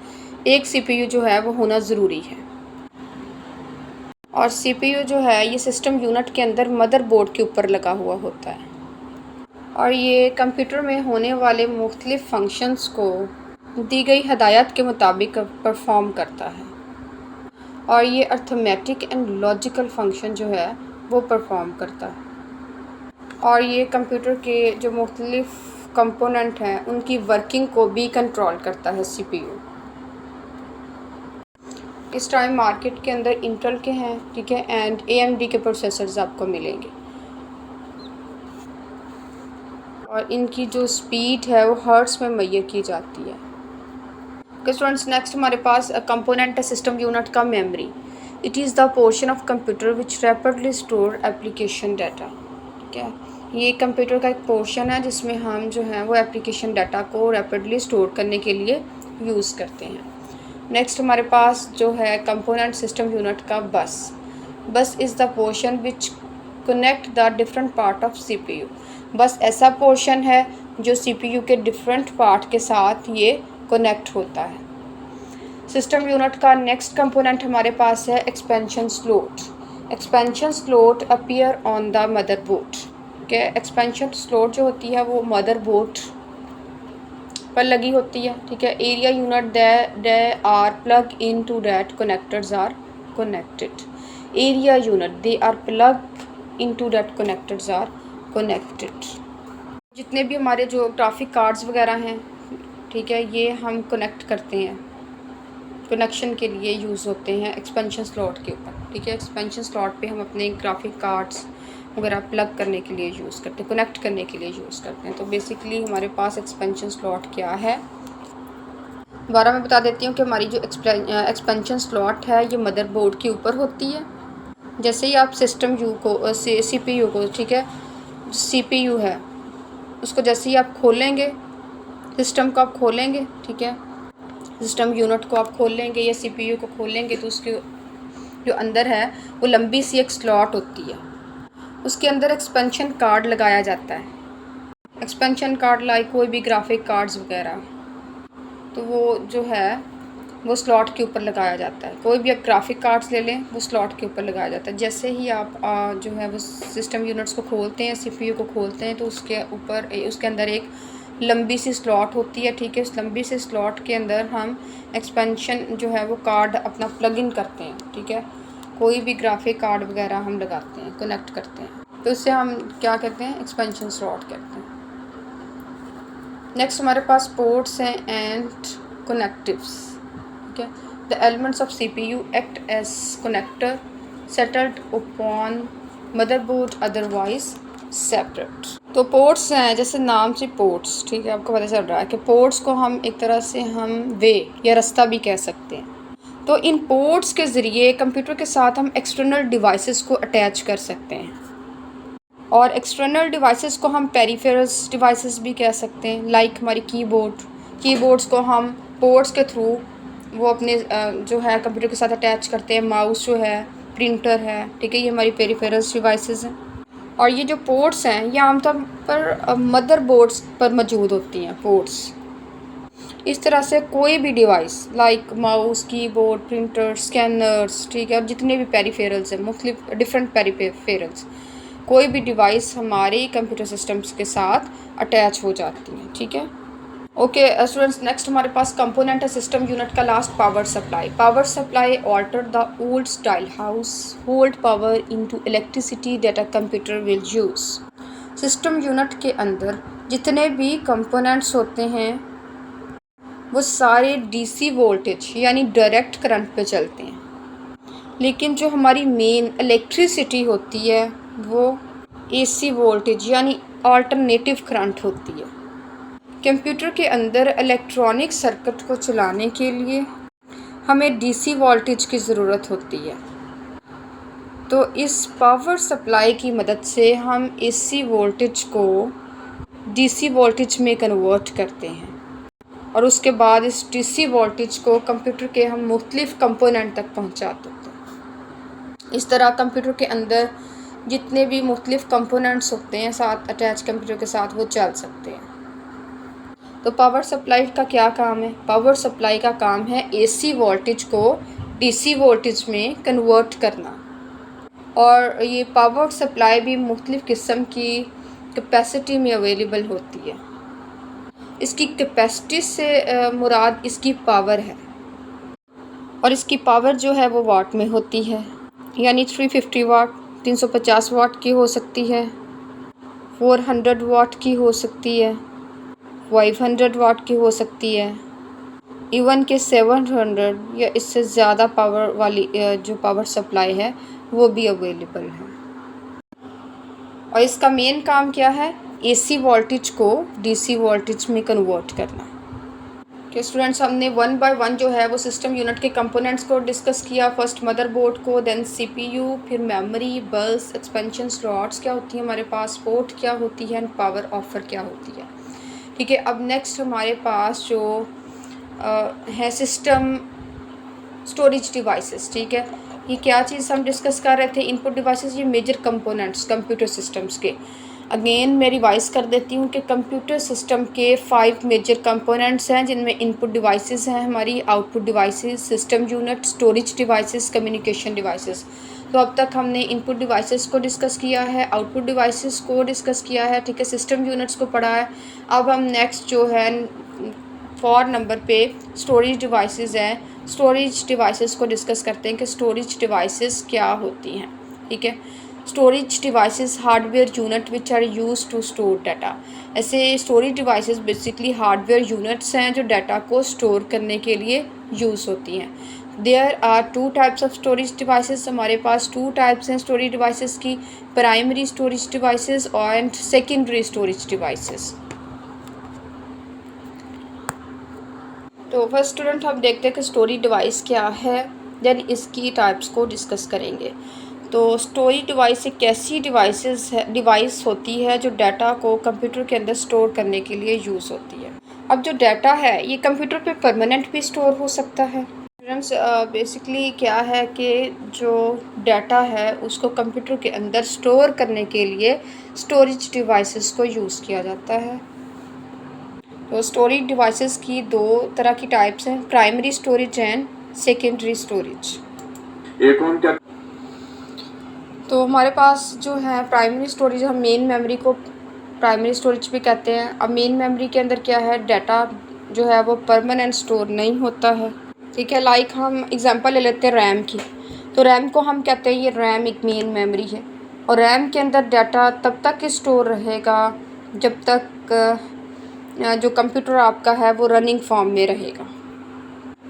एक सीपीयू जो है वो होना ज़रूरी है। और सीपीयू जो है ये सिस्टम यूनिट के अंदर मदरबोर्ड के ऊपर लगा हुआ होता है, और ये कंप्यूटर में होने वाले मुख्तलिफ़ फंक्शंस को दी गई हदायत के मुताबिक परफॉर्म करता है, और ये अर्थमेटिक एंड लॉजिकल फंक्शन जो है वो परफॉर्म करता है। और ये कंप्यूटर के जो मुख्तलिफ़ कंपोनेंट हैं उनकी वर्किंग को भी कंट्रोल करता है सीपीयू। इस टाइम मार्केट के अंदर इंटेल के हैं, ठीक है, एंड एएमडी के प्रोसेसर्स आपको मिलेंगे, और इनकी जो स्पीड है वो हर्ट्स में मेजर की जाती है। ओके स्टूडेंट्स, नेक्स्ट हमारे पास कंपोनेंट है सिस्टम यूनिट का memory. It is the portion of computer which rapidly store application data, ठीक है। ये कंप्यूटर का एक पोर्शन है जिसमें हम जो है वो एप्लीकेशन डाटा को रैपिडली स्टोर करने के लिए यूज़ करते हैं। नेक्स्ट हमारे पास जो है कंपोनेंट सिस्टम यूनिट का बस। बस is the portion which connect the different part of CPU. बस ऐसा पोर्शन है जो सीपीयू के डिफरेंट पार्ट के साथ ये कनेक्ट होता है। सिस्टम यूनिट का नेक्स्ट कंपोनेंट हमारे पास है expansion slot. Expansion slot appear on the motherboard, ठीक है। एक्सपेंशन स्लॉट जो होती है वो मदरबोर्ड पर लगी होती है, ठीक है। Area unit they are plug into that connectors are connected. Area unit they are plug into that connectors are connected. जितने भी हमारे जो ग्राफिक कार्ड्स वगैरह हैं, ठीक है, ये हम कनेक्ट करते हैं, कनेक्शन के लिए यूज़ होते हैं एक्सपेंशन स्लॉट के ऊपर, ठीक है। एक्सपेंशन स्लॉट पे हम अपने ग्राफिक कार्ड्स वगैरह प्लग करने के लिए यूज़ करते हैं, कनेक्ट करने के लिए यूज़ करते हैं। तो बेसिकली हमारे पास एक्सपेंशन स्लॉट क्या है, दोबारा मैं बता देती हूँ कि हमारी जो एक्सपेंशन स्लॉट है ये मदरबोर्ड के ऊपर होती है। जैसे ही आप सिस्टम यू को सीपीयू को, ठीक है, सीपीयू है उसको जैसे ही आप खोलेंगे, सिस्टम को आप खोलेंगे, ठीक है, सिस्टम यूनिट को आप खोल लेंगे या सीपीयू को खोलेंगे, तो उसके जो अंदर है वो लंबी सी एक स्लॉट होती है, उसके अंदर एक्सपेंशन कार्ड लगाया जाता है। एक्सपेंशन कार्ड लाइक कोई भी ग्राफिक कार्ड्स वगैरह, तो वो जो है वो स्लॉट के ऊपर लगाया जाता है। कोई भी आप ग्राफिक कार्ड्स ले लें वो स्लॉट के ऊपर लगाया जाता है। जैसे ही आप जो है वो सिस्टम यूनिट्स को खोलते हैं, सीपीयू को खोलते हैं, तो उसके ऊपर उसके अंदर एक लंबी सी स्लॉट होती है, ठीक है। उस लंबी सी स्लॉट के अंदर हम एक्सपेंशन जो है वो कार्ड अपना प्लग इन करते हैं, ठीक है। कोई भी ग्राफिक कार्ड वगैरह हम लगाते हैं, कनेक्ट करते हैं, तो इससे हम क्या कहते हैं, एक्सपेंशन स्लॉट कहते हैं। नेक्स्ट हमारे पास पोर्ट्स हैं एंड कनेक्टिव्स, ठीक है। The elements of CPU act as connector settled upon motherboard otherwise separate. तो पोर्ट्स हैं, जैसे नाम से पोर्ट्स, ठीक है, आपको पता चल रहा है कि पोर्ट्स को हम एक तरह से हम वे या रास्ता भी कह सकते हैं। तो इन पोर्ट्स के ज़रिए कंप्यूटर के साथ हम एक्सटर्नल डिवाइसेस को अटैच कर सकते हैं, और एक्सटर्नल डिवाइसेस को हम पेरिफेरल्स डिवाइसेस भी कह सकते हैं, लाइक हमारी कीबोर्ड्स को हम पोर्ट्स के थ्रू वो अपने जो है कंप्यूटर के साथ अटैच करते हैं। माउस जो है, प्रिंटर है, ठीक है, ये हमारी पेरिफेरल्स डिवाइसेस हैं। और ये जो पोर्ट्स हैं ये आमतौर पर मदर बोर्ड्स पर मौजूद होती हैं। पोर्ट्स इस तरह से कोई भी device like mouse, keyboard, printer, scanners, ठीक है, और जितने भी पेरिफेरल्स हैं, मुख्तलिफ डिफरेंट पेरिफेरल्स, कोई भी डिवाइस हमारे कंप्यूटर सिस्टम्स के साथ अटैच हो जाती हैं। ठीक है, ओके स्टूडेंट्स, नेक्स्ट हमारे पास कंपोनेंट है सिस्टम यूनिट का last, power supply. Power supply alter the old style household power into electricity that a computer will use. System unit के अंदर जितने भी कंपोनेंट्स होते हैं वो सारे डीसी वोल्टेज यानी डायरेक्ट करंट पे चलते हैं, लेकिन जो हमारी मेन इलेक्ट्रिसिटी होती है वो एसी वोल्टेज यानी अल्टरनेटिव करंट होती है। कंप्यूटर के अंदर इलेक्ट्रॉनिक सर्किट को चलाने के लिए हमें डीसी वोल्टेज की ज़रूरत होती है। तो इस पावर सप्लाई की मदद से हम एसी वोल्टेज को डीसी वोल्टेज में कन्वर्ट करते हैं और उसके बाद इस डीसी वोल्टेज को कंप्यूटर के हम मुख्तलिफ कंपोनेंट तक पहुंचा देते हैं। इस तरह कंप्यूटर के अंदर जितने भी मुख्तलिफ कंपोनेंट्स होते हैं साथ अटैच कंप्यूटर के साथ वो चल सकते हैं। तो पावर सप्लाई का क्या काम है? पावर सप्लाई का काम है एसी वोल्टेज को डीसी वोल्टेज में कन्वर्ट करना। और ये पावर सप्लाई भी मुख्तलिफ़ किस्म की कैपेसिटी में अवेलेबल होती है। इसकी कैपेसिटी से मुराद इसकी पावर है और इसकी पावर जो है वो वाट में होती है, यानी 350 वाट, 350 वाट की हो सकती है, 400 वाट की हो सकती है, 500 वाट की हो सकती है, इवन के 700 या इससे ज़्यादा पावर वाली जो पावर सप्लाई है वो भी अवेलेबल है। और इसका मेन काम क्या है? एसी वोल्टेज को डीसी वोल्टेज में कन्वर्ट करना। कि स्टूडेंट्स, हमने वन बाय वन जो है वो सिस्टम यूनिट के कंपोनेंट्स को डिस्कस किया। फर्स्ट मदरबोर्ड को, देन सीपीयू, फिर मेमोरी, बस, एक्सपेंशन स्लॉट्स क्या होती है हमारे पास, पोर्ट क्या होती है, एंड पावर ऑफर क्या होती है। ठीक है, अब नेक्स्ट हमारे पास जो है सिस्टम स्टोरेज डिवाइसेस। ठीक है, ये क्या चीज़ हम डिस्कस कर रहे थे? इनपुट डिवाइसेस, ये मेजर कंपोनेंट्स कंप्यूटर सिस्टम्स के। अगेन मैं रिवाइज़ कर देती हूँ कि कंप्यूटर सिस्टम के 5 मेजर कंपोनेंट्स हैं, जिनमें इनपुट डिवाइसेस हैं हमारी, output devices, system unit, storage devices, communication devices. तो अब तक हमने इनपुट डिवाइसेस को डिस्कस किया है, आउटपुट डिवाइसेस को डिस्कस किया है, ठीक है, सिस्टम यूनिट्स को पढ़ा है। अब हम नेक्स्ट जो है 4 नंबर पे स्टोरेज डिवाइसेस हैं, स्टोरेज डिवाइसेस को डिस्कस करते हैं कि स्टोरेज डिवाइसेस क्या होती हैं। ठीक है, storage devices hardware unit which are use to store data. ऐसे storage devices basically hardware units हैं जो डाटा को स्टोर करने के लिए यूज़ होती हैं। There are 2 types of storage devices. हमारे पास 2 टाइप्स हैं स्टोरेज डिवाइसेस की, प्राइमरी स्टोरेज डिवाइसेस और सेकेंडरी स्टोरेज डिवाइसेस। तो फर्स्ट स्टूडेंट हम देखते हैं कि स्टोरेज डिवाइस क्या है, देन इसकी टाइप्स को डिस्कस करेंगे। तो स्टोरेज डिवाइस एक ऐसी डिवाइस होती है जो डाटा को कंप्यूटर के अंदर स्टोर करने के लिए यूज़ होती है। अब जो डाटा है ये कंप्यूटर पे परमानेंट भी स्टोर हो सकता है। स्टूडेंट्स, बेसिकली क्या है कि जो डाटा है उसको कंप्यूटर के अंदर स्टोर करने के लिए स्टोरेज डिवाइसेस को यूज़ किया जाता है। तो स्टोरेज डिवाइसेस की 2 तरह की टाइप्स हैं, primary storage and secondary storage. तो हमारे पास जो है प्राइमरी स्टोरेज, हम मेन मेमोरी को प्राइमरी स्टोरेज भी कहते हैं। अब मेन मेमोरी के अंदर क्या है, डाटा जो है वो परमानेंट स्टोर नहीं होता है। ठीक है, लाइक हम एग्जांपल ले लेते हैं रैम की। तो रैम को हम कहते हैं ये रैम एक मेन मेमोरी है और रैम के अंदर डाटा तब तक स्टोर रहेगा जब तक जो कंप्यूटर आपका है वो रनिंग फॉर्म में रहेगा।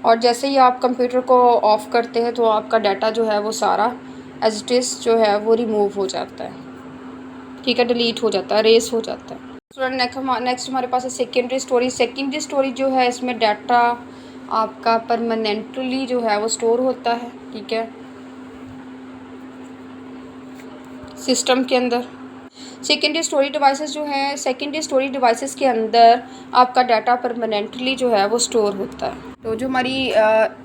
और जैसे ही आप कंप्यूटर को ऑफ़ करते हैं तो आपका डाटा जो है वो सारा एज इट इज़ जो है वो रिमूव हो जाता है। ठीक है, डिलीट हो जाता है, रेस हो जाता है। स्टूडेंट नेक्स्ट हमारे पास है सेकेंडरी स्टोरेज। सेकेंडरी स्टोरेज जो है इसमें डाटा आपका परमानेंटली जो है वो स्टोर होता है। ठीक है, सिस्टम के अंदर। सेकेंडरी स्टोरेज डिवाइसेस जो हैं, सेकेंडरी स्टोरेज डिवाइसेस के अंदर आपका डाटा परमानेंटली जो है वो स्टोर होता है। तो जो हमारी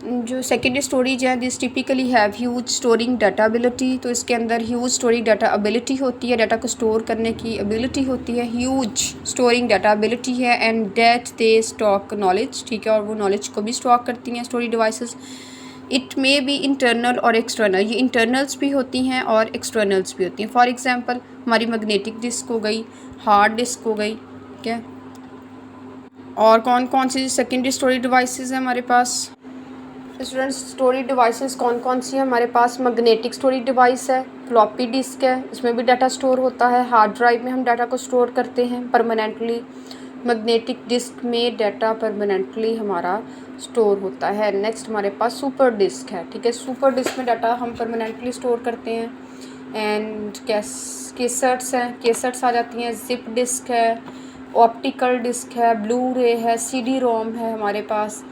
जो सेकेंडरी स्टोरेज है, this typically have huge storing data ability. तो इसके अंदर ह्यूज स्टोरिंग डाटा एबिलिटी होती है, डाटा को स्टोर करने की एबिलिटी होती है, ह्यूज स्टोरिंग डाटा एबिलिटी है, and that they stock knowledge, ठीक है, और वो नॉलेज को भी स्टॉक करती हैं storage devices. It may be internal और एक्सटर्नल, ये इंटरनल्स भी होती हैं और एक्सटर्नल्स भी होती हैं। फॉर एग्जांपल हमारी मैग्नेटिक डिस्क हो गई, हार्ड डिस्क हो गई, ठीक है। और कौन कौन सी सेकेंडरी स्टोरेज डिवाइसेस हैं हमारे पास? स्टूडेंट्स, स्टोरेज डिवाइसेस कौन कौन सी हैं हमारे पास? मैग्नेटिक स्टोरेज डिवाइस है, फ्लॉपी डिस्क है, इसमें भी डाटा स्टोर होता है, हार्ड ड्राइव में हम डाटा को स्टोर करते हैं परमानेंटली, मैग्नेटिक डिस्क में डाटा परमानेंटली हमारा स्टोर होता है। नेक्स्ट हमारे पास सुपर डिस्क है, ठीक है, सुपर डिस्क में डाटा हम परमानेंटली स्टोर करते हैं। एंड केसेट्स हैं, केसेट्स आ जाती हैं, जिप डिस्क है, ऑप्टिकल डिस्क है, ब्लू रे है, सीडी रोम है हमारे पास।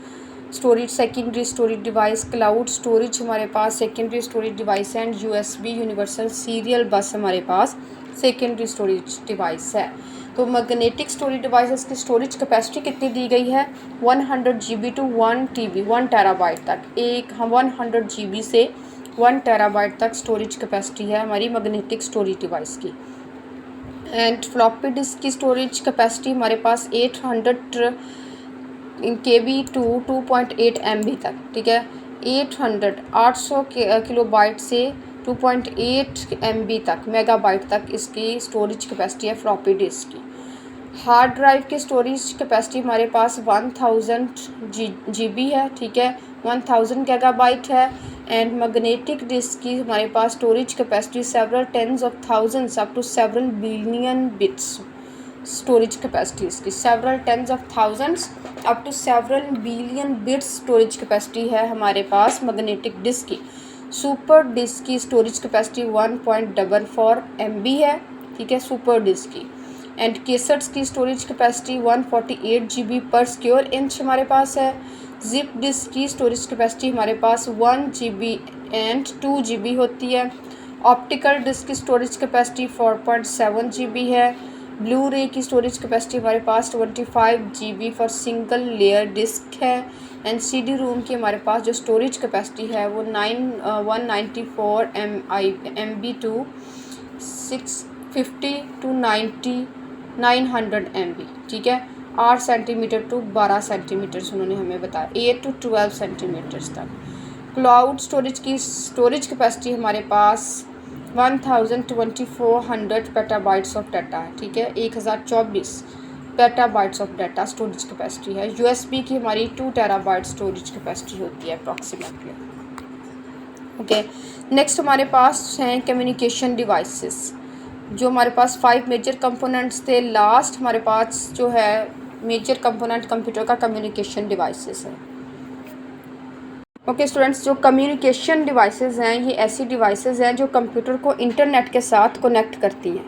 Storage secondary storage device, cloud storage हमारे पास सेकेंडरी स्टोरेज डिवाइस है, and USB universal serial bus हमारे पास सेकेंडरी स्टोरेज डिवाइस है। तो मैग्नेटिक स्टोरेज डिवाइसेस की स्टोरेज कैपेसिटी कितनी दी गई है? 100 GB टू 1 TB, 1 टेराबाइट तक, 100 GB से 1 टेराबाइट तक स्टोरेज कैपेसिटी है हमारी मैग्नेटिक स्टोरेज डिवाइस की। एंड फ्लॉपी डिस्क की स्टोरेज कैपेसिटी हमारे पास 800 KB टू 2.8 MB तक, ठीक है, 800 किलोबाइट से 2.8 MB तक, मेगाबाइट तक इसकी स्टोरेज कैपेसिटी है फ्लॉपी डिस्क की। हार्ड ड्राइव की स्टोरेज कैपेसिटी हमारे पास 1000 GB है, ठीक है, 1000 गीगाबाइट है। एंड मैग्नेटिक डिस्क की हमारे पास storage capacity several tens of thousands up to several billion bits, storage capacity इसकी several tens of thousands up to several billion bits storage capacity है हमारे पास मैग्नेटिक डिस्क की। सुपर डिस्क की storage capacity 1.44 MB है, ठीक है, super disk की। एंड केसेट्स की storage capacity 148 GB per square inch हमारे पास है। जिप डिस्क की स्टोरेज कैपेसिटी हमारे पास 1 GB एंड 2 GB होती है। ऑप्टिकल डिस्क की स्टोरेज कैपेसिटी 4.7 GB है। ब्लू रे की स्टोरेज कैपेसिटी हमारे पास 25 GB for single layer disk है। एंड CD रोम की हमारे पास जो स्टोरेज कैपेसिटी है वो 194 MB टू 650 टू 900 MB, ठीक है, 8 सेंटीमीटर टू 12 सेंटीमीटर उन्होंने हमें बताया, 8 टू 12 सेंटीमीटर्स तक। क्लाउड स्टोरेज की स्टोरेज कैपेसिटी हमारे पास 1200 पेटाबाइट्स ऑफ डाटा है, ठीक है, 1024 petabytes of data storage capacity है। USB की हमारी 2 टेराबाइट स्टोरेज कैपेसिटी होती है अप्रॉक्सीमेटली। ओके, नेक्स्ट हमारे पास हैं कम्युनिकेशन डिवाइसेस, जो हमारे पास 5 मेजर कंपोनेंट्स थे। लास्ट हमारे पास जो है मेजर कंपोनेंट कंप्यूटर का कम्युनिकेशन डिवाइसेस है। ओके स्टूडेंट्स, जो कम्युनिकेशन डिवाइसेस हैं ये ऐसी डिवाइसेस हैं जो कंप्यूटर को इंटरनेट के साथ कनेक्ट करती हैं।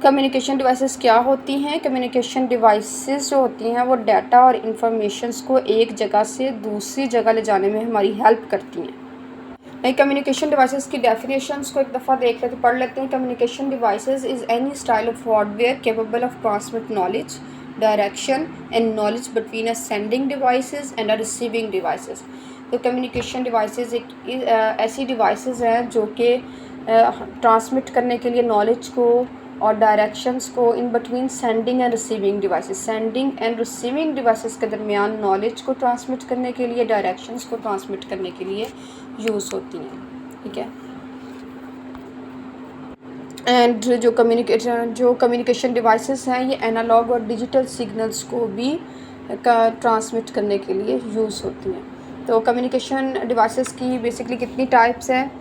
कम्युनिकेशन डिवाइसेस क्या होती हैं? कम्युनिकेशन डिवाइसेस जो होती हैं वो डाटा और इंफॉर्मेशंस को एक जगह से दूसरी जगह ले जाने में हमारी हेल्प करती हैं। नई कम्युनिकेशन डिवाइसेस की डेफिनेशंस को एक दफ़ा देख लेते पढ़ लेते हैं। Communication devices is any style of hardware capable of transmit knowledge, direction and knowledge between a sending devices and a receiving devices. तो कम्युनिकेशन डिवाइसेस एक ऐसी डिवाइसेस हैं जो कि ट्रांसमिट करने के लिए नॉलेज को और डायरेक्शंस को in between sending end receiving devices, sending end receiving devices के दरमियान नॉलेज को ट्रांसमिट करने के लिए, डायरेक्शंस को ट्रांसमिट करने के लिए यूज़ होती हैं, ठीक है। एंड जो कम्युनिकेशन डिवाइसेस हैं ये एनालॉग और डिजिटल सिग्नल्स को भी ट्रांसमिट करने के लिए यूज़ होती हैं। तो कम्युनिकेशन डिवाइसेस की बेसिकली कितनी टाइप्स हैं?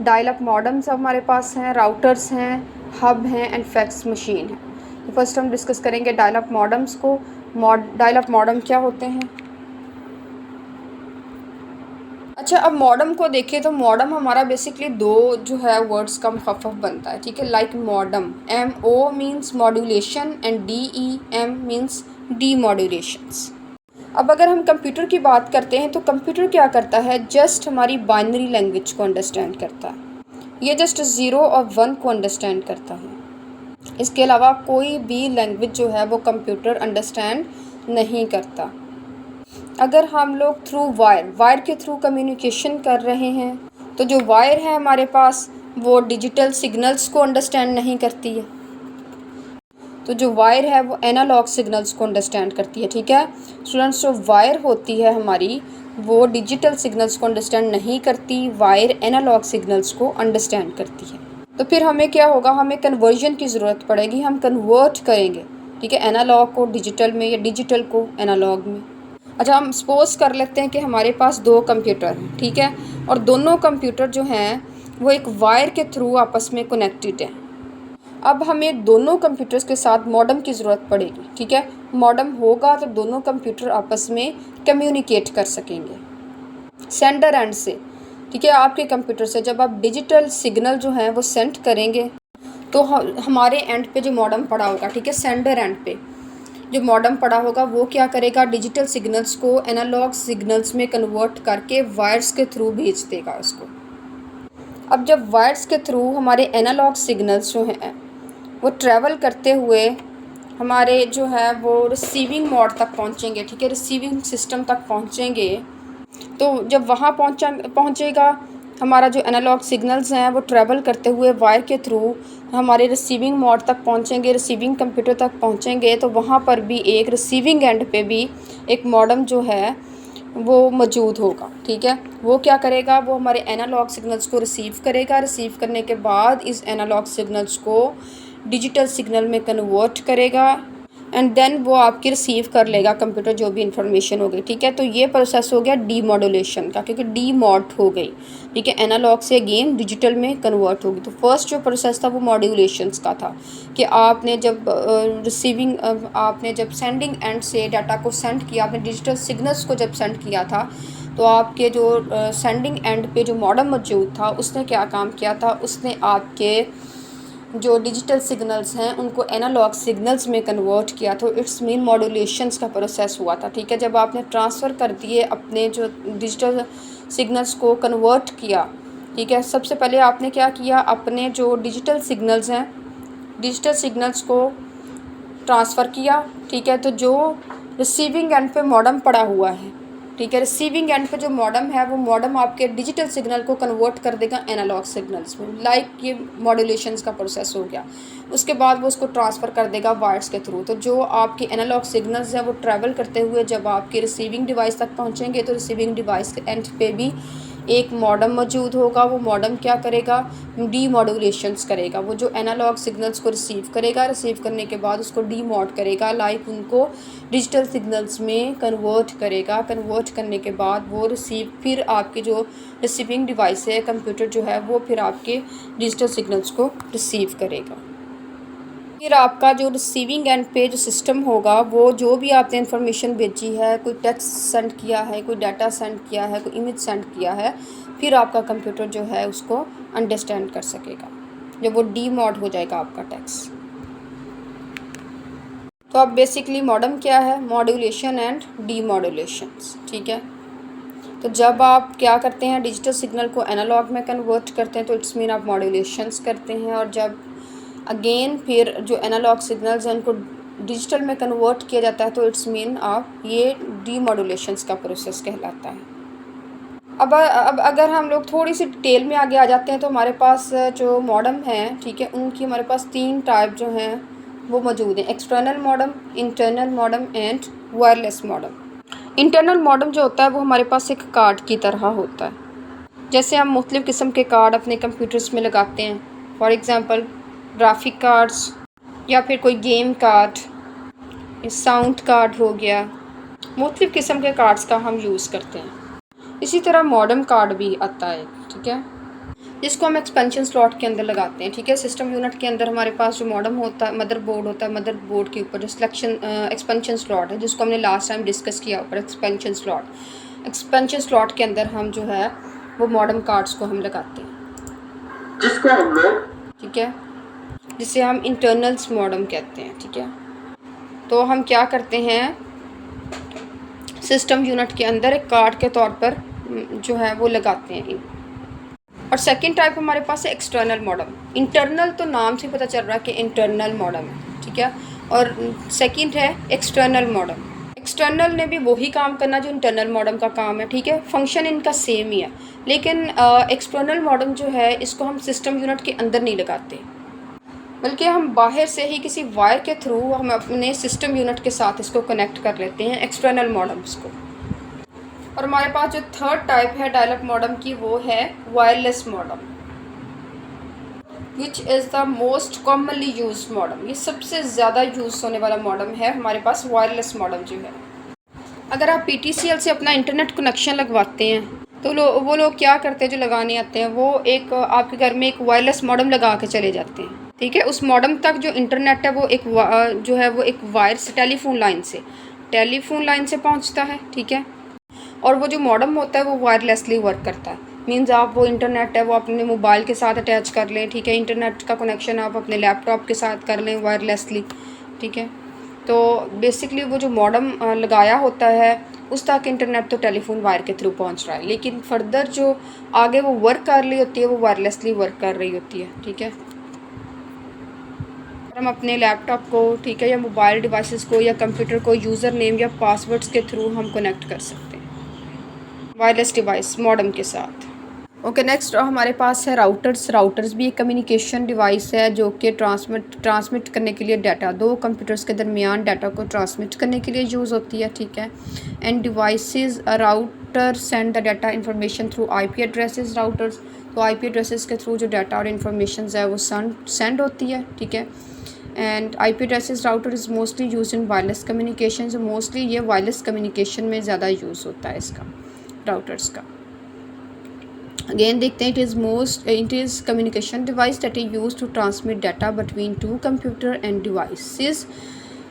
डायल अप मॉडेम्स हमारे पास हैं, राउटर्स हैं, हब हैं एंड फैक्स मशीन है। तो फर्स्ट हम डिस्कस करेंगे डायल अप मॉडेम्स को। डायल अप मॉडेम क्या होते हैं? अच्छा, अब मॉडेम को देखिए तो मॉडेम हमारा बेसिकली दो जो है वर्ड्स का मुखफ़फ़ बनता है, ठीक है। Like modem, MO means modulation and DEM means demodulations. अब अगर हम कंप्यूटर की बात करते हैं तो कंप्यूटर क्या करता है? जस्ट हमारी बाइनरी लैंग्वेज को अंडरस्टैंड करता है। ये जस्ट 0 और 1 को अंडरस्टैंड करता है। इसके अलावा कोई भी लैंग्वेज जो है वो कंप्यूटर अंडरस्टैंड नहीं करता। अगर हम लोग थ्रू वायर के थ्रू कम्युनिकेशन कर रहे हैं तो जो वायर है हमारे पास वो डिजिटल सिग्नल्स को अंडरस्टैंड नहीं करती है, तो जो वायर है वो एनालॉग सिग्नल्स को अंडरस्टैंड करती है। ठीक है स्टूडेंट्स, जो वायर होती है हमारी वो डिजिटल सिग्नल्स को अंडरस्टैंड नहीं करती, वायर एनालॉग सिग्नल्स को अंडरस्टैंड करती है। तो फिर हमें क्या होगा, हमें कन्वर्जन की ज़रूरत पड़ेगी, हम कन्वर्ट करेंगे, ठीक है, एनालॉग को डिजिटल में या डिजिटल को एनालॉग में। अच्छा, हम सपोज कर लेते हैं कि हमारे पास 2 कंप्यूटर हैं, ठीक है, और दोनों कंप्यूटर जो हैं वो एक वायर के थ्रू आपस में कनेक्टेड हैं। अब हमें दोनों कंप्यूटर्स के साथ मॉडेम की ज़रूरत पड़ेगी, ठीक है, मॉडेम होगा तो दोनों कंप्यूटर आपस में कम्युनिकेट कर सकेंगे सेंडर एंड से। ठीक है, आपके कंप्यूटर से जब आप डिजिटल सिग्नल जो हैं वो सेंड करेंगे तो हमारे एंड पे जो मॉडेम पड़ा होगा, ठीक है, सेंडर एंड पे जो मॉडेम पड़ा होगा वो क्या करेगा, डिजिटल सिग्नल्स को एनालॉग सिग्नल्स में कन्वर्ट करके वायर्स के थ्रू भेज देगा उसको। अब जब वायर्स के थ्रू हमारे एनालॉग सिग्नल्स जो हैं वो ट्रैवल करते हुए हमारे जो है वो रिसीविंग मोड तक पहुंचेंगे, ठीक है, रिसीविंग सिस्टम तक पहुंचेंगे, तो जब वहाँ पहुंचेगा हमारा जो एनालॉग सिग्नल्स हैं वो ट्रैवल करते हुए वायर के थ्रू हमारे रिसीविंग मोड तक पहुंचेंगे, रिसीविंग कंप्यूटर तक पहुंचेंगे, तो वहाँ पर भी एक रिसीविंग एंड पे भी एक मॉडेम जो है वो मौजूद होगा। ठीक है, वो क्या करेगा, वो हमारे एनालॉग सिग्नल्स को रिसीव करेगा, रिसीव करने के बाद इस एनालॉग सिग्नल्स को डिजिटल सिग्नल में कन्वर्ट करेगा एंड देन वो आपकी रिसीव कर लेगा कंप्यूटर जो भी इंफॉर्मेशन हो गई। ठीक है, तो ये प्रोसेस हो गया डीमॉड्यूलेशन का, क्योंकि डीमॉड हो गई, ठीक है, एनालॉग से अगेन डिजिटल में कन्वर्ट होगी। तो फर्स्ट जो प्रोसेस था वो मॉड्यूलेशंस का था कि आपने जब आपने जब सेंडिंग एंड से डाटा को सेंड किया, आपने डिजिटल सिग्नल्स को जब सेंड किया था तो आपके जो सेंडिंग एंड पे जो मॉडेम मौजूद था उसने क्या काम किया था, उसने आपके जो डिजिटल सिग्नल्स हैं उनको एनालॉग सिग्नल्स में कन्वर्ट किया, तो इट्स मीन मॉड्यूलेशंस का प्रोसेस हुआ था। ठीक है, जब आपने ट्रांसफ़र कर दिए अपने जो डिजिटल सिग्नल्स को कन्वर्ट किया, ठीक है, सबसे पहले आपने क्या किया, अपने जो डिजिटल सिग्नल्स हैं डिजिटल सिग्नल्स को ट्रांसफ़र किया। ठीक है, तो जो रिसीविंग एंड पे मॉडेम पड़ा हुआ है, ठीक है, रिसीविंग एंड पे जो मॉडेम है वो मॉडेम आपके डिजिटल सिग्नल को कन्वर्ट कर देगा एनालॉग सिग्नल्स में, लाइक ये मॉड्यूलेशंस का प्रोसेस हो गया। उसके बाद वो उसको ट्रांसफ़र कर देगा वायर्स के थ्रू, तो जो आपके एनालॉग सिग्नल्स हैं वो ट्रैवल करते हुए जब आपके रिसीविंग डिवाइस तक पहुंचेंगे तो रिसीविंग डिवाइस के एंड पे भी एक मॉडेम मौजूद होगा। वो मॉडेम क्या करेगा, डीमॉड्यूलेशंस करेगा, वो जो एनालॉग सिग्नल्स को रिसीव करेगा, रिसीव करने के बाद उसको डीमॉड करेगा, लाइक उनको डिजिटल सिग्नल्स में कन्वर्ट करेगा। कन्वर्ट करने के बाद वो फिर आपके जो रिसीविंग डिवाइस है कंप्यूटर जो है वो फिर आपके डिजिटल सिग्नल्स को रिसीव करेगा। फिर आपका जो रिसीविंग एंड पे जो सिस्टम होगा वो जो भी आपने इन्फॉर्मेशन भेजी है, कोई टेक्स्ट सेंड किया है, कोई डाटा सेंड किया है, कोई इमेज सेंड किया है, फिर आपका कंप्यूटर जो है उसको अंडरस्टैंड कर सकेगा जब वो डीमॉड हो जाएगा आपका टेक्स्ट। तो अब बेसिकली मॉडेम क्या है, मॉड्यूलेशन एंड डीमॉड्यूलेशंस। ठीक है, तो जब आप क्या करते हैं, डिजिटल सिग्नल को एनालॉग में कन्वर्ट करते हैं तो इट्स मीन आप मॉड्यूलेशंस करते हैं, और जब अगेन फिर जो एनालॉग सिग्नल्स हैं उनको डिजिटल में कन्वर्ट किया जाता है तो इट्स मीन आप ये डीमॉड्यूलेशंस का प्रोसेस कहलाता है। अब अगर हम लोग थोड़ी सी डिटेल में आगे आ जाते हैं तो हमारे पास जो मॉडेम हैं, ठीक है, उनकी हमारे पास 3 टाइप जो हैं वो मौजूद हैं, external modem, internal modem and wireless modem. Internal modem जो होता है वो हमारे पास एक कार्ड की तरह होता है, जैसे हम मुख्तलिफ़ किस्म के कार्ड अपने कंप्यूटर्स में लगाते हैं, फॉर एग्ज़ाम्पल ग्राफिक कार्ड्स या फिर कोई गेम कार्ड, साउंड कार्ड हो गया, मुख्तलिफ़ किस्म के कार्ड्स का हम यूज़ करते हैं। इसी तरह मॉडेम कार्ड भी आता है, ठीक है, जिसको हम एक्सपेंशन स्लॉट के अंदर लगाते हैं। ठीक है, सिस्टम यूनिट के अंदर हमारे पास जो मॉडेम होता है, मदरबोर्ड होता है, मदरबोर्ड के ऊपर जो एक्सपेंशन स्लॉट है जिसको हमने लास्ट टाइम डिस्कस किया ऊपर, एक्सपेंशन स्लॉट के अंदर हम जो है वो मॉडेम कार्ड्स को हम लगाते हैं, जिसको हम लोग, ठीक है, जिसे हम इंटरनल्स मॉडेम कहते हैं। ठीक है, तो हम क्या करते हैं, सिस्टम यूनिट के अंदर एक कार्ड के तौर पर जो है वो लगाते हैं। और सेकंड टाइप हमारे पास है एक्सटर्नल मॉडेम। इंटरनल तो नाम से पता चल रहा है कि इंटरनल मॉडेम है, ठीक है, और सेकंड है एक्सटर्नल मॉडेम। एक्सटर्नल ने भी वही काम करना जो इंटरनल मॉडेम का काम है, ठीक है, फंक्शन इनका सेम ही है, लेकिन एक्सटर्नल मॉडेम जो है इसको हम सिस्टम यूनिट के अंदर नहीं लगाते, बल्कि हम बाहर से ही किसी वायर के थ्रू हम अपने सिस्टम यूनिट के साथ इसको कनेक्ट कर लेते हैं एक्सटर्नल मॉडेम्स को। और हमारे पास जो थर्ड टाइप है डायल-अप मॉडेम की वो है wireless modem, which is the most commonly use modem. ये सबसे ज़्यादा यूज़ होने वाला मॉडेम है हमारे पास वायरलेस मॉडेम जो है। अगर आप PTCL से अपना इंटरनेट कनेक्शन लगवाते हैं तो वो लोग क्या करते हैं, जो लगाने आते हैं वो एक आपके घर में एक वायरलेस मॉडेम लगा के चले जाते हैं, ठीक है। उस मॉडेम तक जो इंटरनेट है वो जो है वो एक वायर से टेलीफोन लाइन से पहुंचता है, ठीक है। और वो जो मॉडेम होता है वो वायरलेसली वर्क करता है। मीन्स आप वो इंटरनेट है वो अपने मोबाइल के साथ अटैच कर लें, ठीक है, इंटरनेट का कनेक्शन आप अपने लैपटॉप के साथ कर लें वायरलेसली, ठीक है। तो बेसिकली वो जो मॉडेम लगाया होता है उस तक इंटरनेट तो टेलीफोन वायर के थ्रू पहुंच रहा है, लेकिन फर्दर जो आगे वो वर्क कर रही होती है वो वायरलेसली वर्क कर रही होती है, ठीक है। हम अपने लैपटॉप को, ठीक है, या मोबाइल डिवाइसेस को या कंप्यूटर को यूज़र नेम या पासवर्ड्स के थ्रू हम कनेक्ट कर सकते हैं वायरलेस डिवाइस मॉडेम के साथ। ओके, नेक्स्ट हमारे पास है राउटर्स भी एक कम्युनिकेशन डिवाइस है जो कि ट्रांसमिट करने के लिए डाटा, दो कंप्यूटर्स के दरमियान डाटा को ट्रांसमिट करने के लिए यूज़ होती है, ठीक है। End devices router send the data information through IP addresses routers, तो IP एड्रेसेस के थ्रू जो डाटा और इन्फॉर्मेशन है वो सेंड होती है, ठीक है। And IP addresses router is mostly use in wireless communication, जो मोस्टली ये वायरलेस कम्युनिकेशन में ज़्यादा यूज़ होता है इसका, राउटर्स का। अगेन देखते हैं, it is communication device that is use to transmit data between two computer and devices,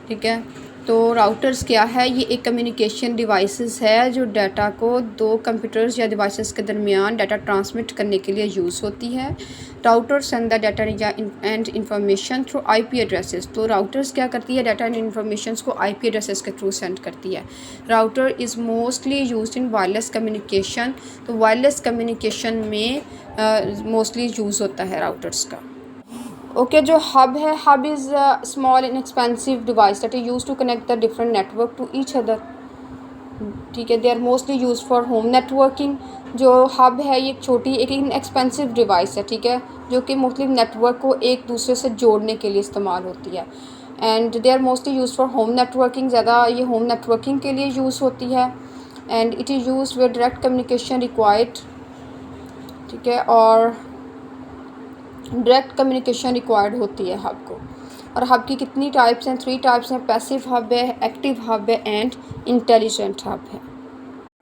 ठीक है। तो राउटर्स क्या है, ये एक कम्युनिकेशन डिवाइसेस है जो डाटा को दो कंप्यूटर्स या डिवाइसेस के दरमियान डाटा ट्रांसमिट करने के लिए यूज़ होती है। Router send the data and information through IP addresses, तो राउटर्स क्या करती है, डाटा एंड इंफॉर्मेशन को IP एड्रेसेस के थ्रू सेंड करती है। Router is mostly use in wireless communication, तो वायरलेस कम्युनिकेशन में मोस्टली यूज़ होता है राउटर्स का। ओके, जो हब है, hub is small inexpensive device that is use to connect the different network to each other, ठीक है। They are mostly use for home networking. जो हब है ये छोटी एक इनएक्सपेंसिव डिवाइस है, ठीक है, जो कि मुख्तलिफ नेटवर्क को एक दूसरे से जोड़ने के लिए इस्तेमाल होती है। And they are mostly use for home networking, ज़्यादा ये होम नेटवर्किंग के लिए यूज़ होती है। And it is use where direct communication required, ठीक है, और डायरेक्ट कम्युनिकेशन रिक्वायर्ड होती है हब को। और हब की कितनी टाइप्स हैं, 3 टाइप्स हैं, पैसिव हब है, एक्टिव हब है एंड इंटेलिजेंट हब है।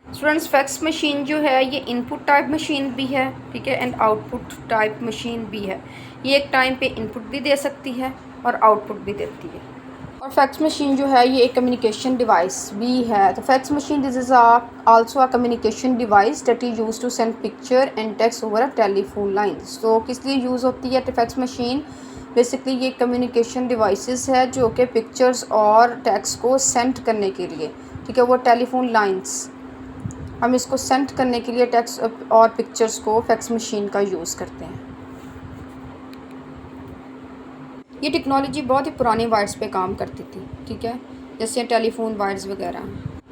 स्टूडेंट्स, फैक्स मशीन जो है ये इनपुट टाइप मशीन भी है, ठीक है, एंड आउटपुट टाइप मशीन भी है। ये एक टाइम पे इनपुट भी दे सकती है और आउटपुट भी देती है। और फैक्स मशीन जो है ये एक कम्युनिकेशन डिवाइस भी है। तो fax machine this is also a communication device that is use to send picture and text over a telephone lines. तो किस लिए यूज़ होती है फैक्स मशीन, बेसिकली ये कम्युनिकेशन डिवाइसेस है जो कि पिक्चर्स और टेक्स्ट को सेंड करने के लिए, ठीक है, वो टेलीफोन लाइन्स हम इसको सेंड करने के लिए टेक्स्ट और पिक्चर्स को फैक्स मशीन का यूज़ करते हैं। ये टेक्नोलॉजी बहुत ही पुराने वायर्स पे काम करती थी, ठीक है, जैसे टेलीफोन वायर्स वगैरह,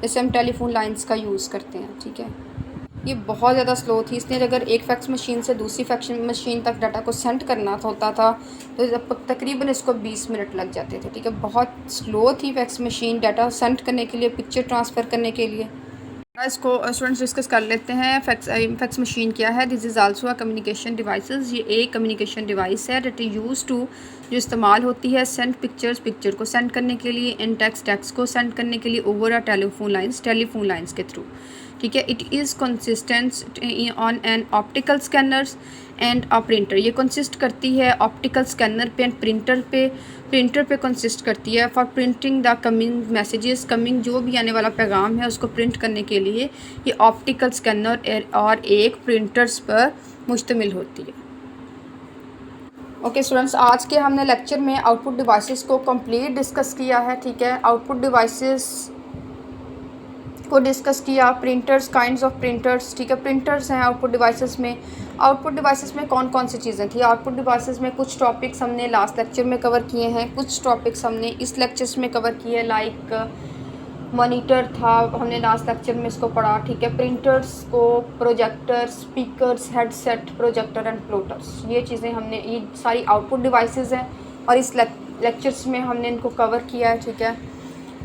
जैसे हम टेलीफोन लाइंस का यूज़ करते हैं, ठीक है। ये बहुत ज़्यादा स्लो थी, इसलिए अगर एक फैक्स मशीन से दूसरी फैक्स मशीन तक डाटा को सेंड करना होता था तो तकरीबन इसको 20 मिनट लग जाते थे, ठीक है। बहुत स्लो थी फैक्स मशीन डाटा सेंड करने के लिए, पिक्चर ट्रांसफ़र करने के लिए। इसको स्टूडेंट्स डिस्कस कर लेते हैं। फैक्स मशीन क्या है। This is also a communication devices, ये एक कम्युनिकेशन डिवाइस है दैट इज यूज टू, जो इस्तेमाल होती है सेंड पिक्चर को सेंड करने के लिए, एंड टेक्स्ट को सेंड करने के लिए ओवर अ टेलीफोन लाइंस के थ्रू, ठीक है। It is consistent on an optical scanners and a printer, ये कंसिस्ट करती है ऑप्टिकल स्कैनर पे एंड प्रिंटर पे कंसिस्ट करती है for printing the coming messages, coming जो भी आने वाला पैगाम है उसको प्रिंट करने के लिए ये ऑप्टिकल स्कैनर और एक प्रिंटर्स पर मुश्तमिल होती है। ओके स्टूडेंट्स, आज के हमने लेक्चर में आउटपुट डिवाइसेस को कंप्लीट डिस्कस किया है, ठीक है। आउटपुट डिवाइसेस को डिस्कस किया। प्रिंटर्स, काइंड्स ऑफ प्रिंटर्स, ठीक है, प्रिंटर्स हैं आउटपुट डिवाइसेस में। आउटपुट डिवाइसेस में कौन कौन सी चीज़ें थी? आउटपुट डिवाइसेस में कुछ टॉपिक्स हमने लास्ट लेक्चर में कवर किए हैं, कुछ टॉपिक्स हमने इस लेक्चर्स में कवर किए, लाइक मॉनिटर था, हमने लास्ट लेक्चर में इसको पढ़ा, ठीक है। प्रिंटर्स को projector, speakers, headset, projector and plotters, ये चीज़ें हमने, ये सारी आउटपुट डिवाइसेस हैं और इस लेक्चर्स में हमने इनको कवर किया है, ठीक है।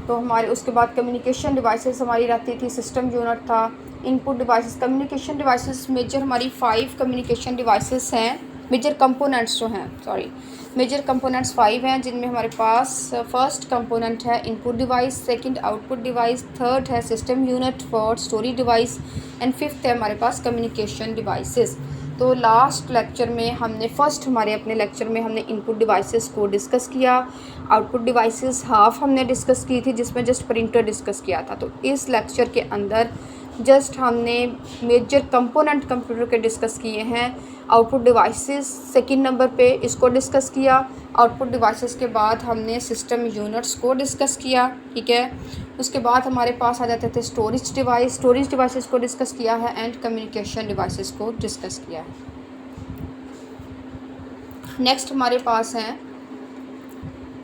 तो हमारे उसके बाद कम्युनिकेशन डिवाइसेस हमारी रहती थी, सिस्टम यूनिट था, input devices, communication devices major हमारी 5 कम्युनिकेशन डिवाइसेस हैं, मेजर कंपोनेंट्स जो हैं, सॉरी, मेजर कंपोनेंट्स 5 हैं, जिनमें हमारे पास फर्स्ट कंपोनेंट है input device, second output device, third है system unit, fourth storage device and fifth है हमारे पास कम्युनिकेशन डिवाइसेस। तो लास्ट लेक्चर में हमने हमारे अपने लेक्चर में हमने इनपुट डिवाइसेस को डिस्कस किया, आउटपुट डिवाइसेस हाफ हमने डिस्कस की थी, जिसमें जस्ट प्रिंटर डिस्कस किया था। तो इस लेक्चर के अंदर जस्ट हमने मेजर कंपोनेंट कंप्यूटर के डिस्कस किए हैं। आउटपुट डिवाइसेस सेकंड नंबर पे इसको डिस्कस किया। आउटपुट डिवाइसेस के बाद हमने सिस्टम यूनिट्स को डिस्कस किया, ठीक है। उसके बाद हमारे पास आ जाते थे स्टोरेज डिवाइसेस को डिस्कस किया है एंड कम्युनिकेशन डिवाइसेस को डिस्कस किया है। नेक्स्ट हमारे पास हैं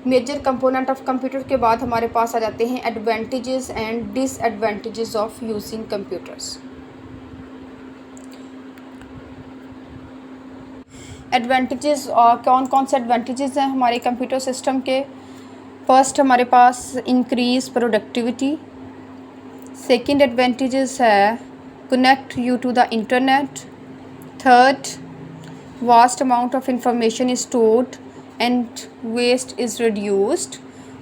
मेजर कंपोनेंट ऑफ कंप्यूटर के बाद हमारे पास आ जाते हैं advantages and disadvantages of using computers. Advantages, और कौन कौन से एडवांटेजेस हैं हमारे कंप्यूटर सिस्टम के? फर्स्ट हमारे पास इंक्रीज प्रोडक्टिविटी। सेकंड एडवांटेजेस है connect you to the internet. Third, vast amount of information is stored and waste is reduced.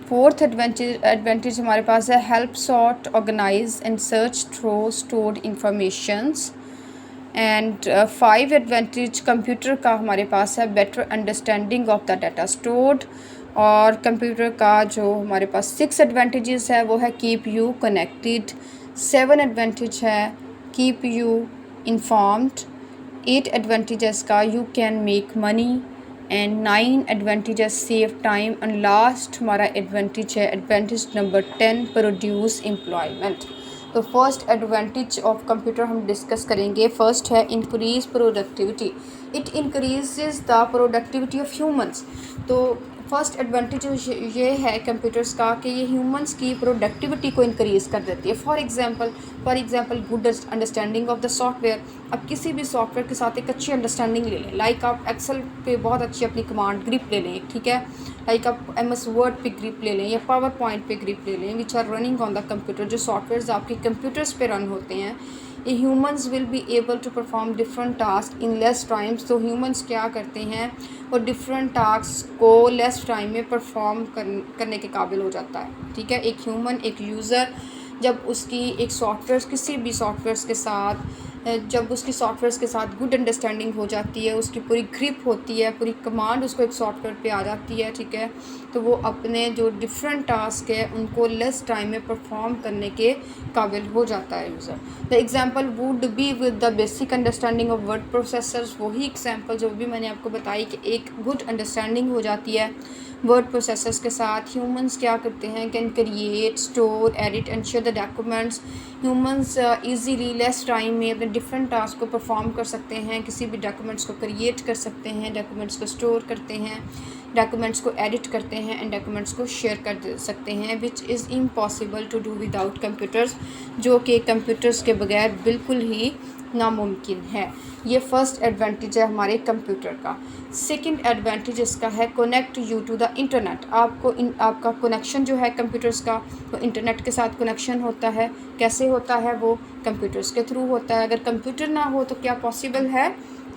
Fourth advantage हमारे पास है help sort, organize and search through stored informations. And 5 advantage computer का हमारे पास है better understanding of the data stored. और computer का जो हमारे पास 6 एडवांटेजेस है वो है कीप यू कनेक्टेड। 7 एडवांटेज है कीप यू इन्फॉर्म्ड। 8 एडवांटेजेस का you can make money and 9 advantages save time. And last हमारा एडवांटेज है एडवांटेज नंबर 10 प्रोड्यूस एम्प्लॉयमेंट। तो फर्स्ट एडवांटेज ऑफ कंप्यूटर हम डिस्कस करेंगे। फर्स्ट है increase productivity, it increases the productivity of humans. तो first advantage ये है computers का कि ये ह्यूमंस की प्रोडक्टिविटी को इंक्रीज़ कर देती है। For example good understanding of the software. अब किसी भी सॉफ्टवेयर के साथ एक अच्छी अंडरस्टैंडिंग ले लें, लाइक आप एक्सेल पे बहुत अच्छी अपनी कमांड ग्रिप ले लें, ठीक है, लाइक आप MS वर्ड पे ग्रिप ले लें या पावर पॉइंट पे ग्रिप ले लें, which are running on the computer, जो सॉफ्टवेयर आपके कंप्यूटर्स पे रन होते हैं। ये humans will be able to perform different task in less times. तो ह्यूमंस क्या करते हैं, और डिफरेंट टास्क को लेस टाइम में परफॉर्म करने के काबिल हो जाता है, ठीक है। एक ह्यूमन, एक यूज़र जब उसकी एक सॉफ्टवेयर, किसी भी सॉफ्टवेयर के साथ, जब उसकी सॉफ्टवेयर के साथ गुड अंडरस्टैंडिंग हो जाती है, उसकी पूरी ग्रिप होती है, पूरी कमांड उसको एक सॉफ्टवेयर पे आ जाती है, ठीक है, तो वो अपने जो डिफरेंट टास्क है उनको लेस टाइम में परफॉर्म करने के काबिल हो जाता है user. The example would be with the basic understanding of word processors. वही एग्जांपल जो भी मैंने आपको बताई कि एक गुड अंडरस्टैंडिंग हो जाती है वर्ड प्रोसेसर्स के साथ। ह्यूमंस क्या करते हैं, can create, store, edit and share the documents. Humans easily less time में अपने डिफरेंट टास्क को परफॉर्म कर सकते हैं, किसी भी डॉक्यूमेंट्स को क्रिएट कर सकते हैं, डॉक्यूमेंट्स को स्टोर करते हैं, डॉक्यूमेंट्स को एडिट करते हैं एंड डॉक्यूमेंट्स को शेयर कर सकते हैं, which is impossible to do without computers, जो कि कंप्यूटर्स के बगैर बिल्कुल ही नामुमकिन है। ये फर्स्ट एडवांटेज है हमारे कंप्यूटर का। सेकंड एडवांटेज इसका है connect you to the internet. आपका कनेक्शन जो है कंप्यूटर्स का, वो इंटरनेट के साथ कनेक्शन होता है। कैसे होता है, वो कंप्यूटर्स के थ्रू होता है। अगर कंप्यूटर ना हो तो क्या पॉसिबल है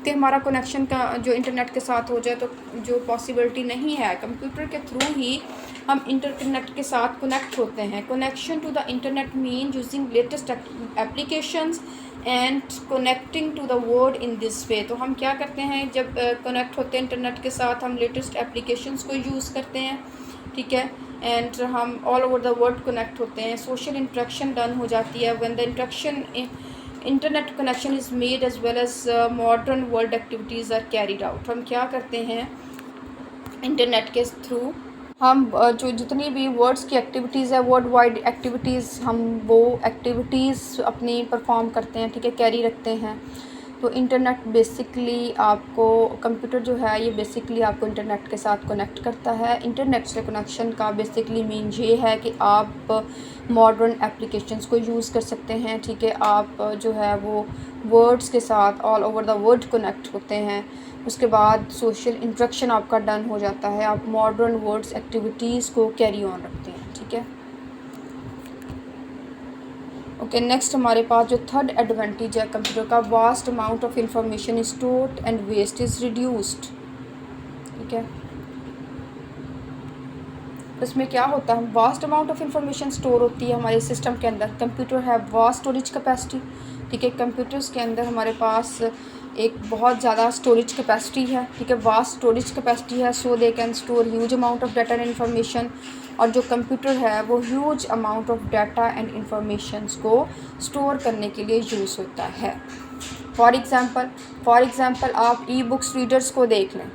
कि हमारा कनेक्शन का जो इंटरनेट के साथ हो जाए, तो जो पॉसिबिलिटी नहीं है। कंप्यूटर के थ्रू ही हम इंटरनेट के साथ कनेक्ट होते हैं। Connection to the internet mean using latest applications and connecting to the world in this way. तो हम क्या करते हैं, जब कनेक्ट होते हैं इंटरनेट के साथ, हम लेटेस्ट एप्लीकेशंस को यूज़ करते हैं, ठीक है, एंड हम all over the world connect होते हैं। सोशल इंटरेक्शन डन हो जाती है when the internet connection is made as well as modern world activities are carried out. हम क्या करते हैं, इंटरनेट के थ्रू हम जो जितनी भी वर्ड्स की एक्टिविटीज़ है, वर्ल्ड वाइड एक्टिविटीज़, हम वो एक्टिविटीज़ अपनी परफॉर्म करते हैं, ठीक है, कैरी रखते हैं। तो इंटरनेट बेसिकली आपको, कंप्यूटर जो है ये बेसिकली आपको इंटरनेट के साथ कनेक्ट करता है। इंटरनेट से कनेक्शन का बेसिकली मीन ये है कि आप मॉडर्न एप्लीकेशंस को यूज़ कर सकते हैं, ठीक है। आप जो है वो वर्ड्स के साथ all over the world connect होते हैं। उसके बाद सोशल इंटरेक्शन आपका डन हो जाता है, आप मॉडर्न वर्ड्स एक्टिविटीज़ को कैरी ऑन रखते हैं, ठीक है। ओके, नेक्स्ट हमारे पास जो थर्ड एडवांटेज है कंप्यूटर का, vast amount of information is stored and waste is reduced, ठीक है। इसमें क्या होता है, vast amount of information store होती है हमारे सिस्टम के अंदर। कंप्यूटर है वास्ट स्टोरेज कैपेसिटी, ठीक है। कंप्यूटर्स के अंदर हमारे पास एक बहुत ज़्यादा स्टोरेज कैपेसिटी है, ठीक है, वास्ट स्टोरेज कैपेसिटी है, so they can store huge amount of data and information. और जो कंप्यूटर है वो huge amount of data and informations को स्टोर करने के लिए यूज़ होता है। फॉर एग्ज़ाम्पल आप ई बुक्स रीडर्स को देख लें।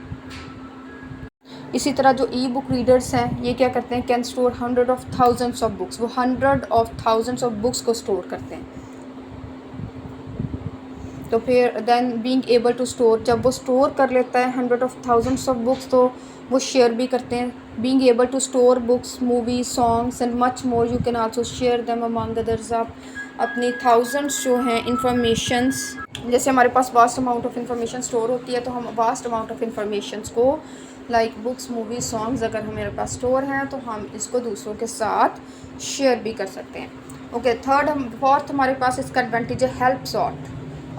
इसी तरह जो ई बुक रीडर्स हैं ये क्या करते हैं, can store hundred of thousands of books, वो hundred of thousands of books को स्टोर करते हैं। तो फिर then being able to store, जब वो स्टोर कर लेता है hundred of thousands of books, तो वो शेयर भी करते हैं। Being able to store books, movie, songs and much more, you can also share them among others. आप अपनी थाउजेंड्स जो हैं इंफॉर्मेशंस, जैसे हमारे पास vast amount of information store होती है, तो हम वास्ट अमाउंट ऑफ इंफॉर्मेशंस को लाइक बुक्स, मूवी, सॉन्ग्स अगर हमारे पास स्टोर हैं तो हम इसको दूसरों के साथ शेयर भी कर सकते हैं। ओके, फोर्थ हमारे पास इसका एडवांटेज है help sort,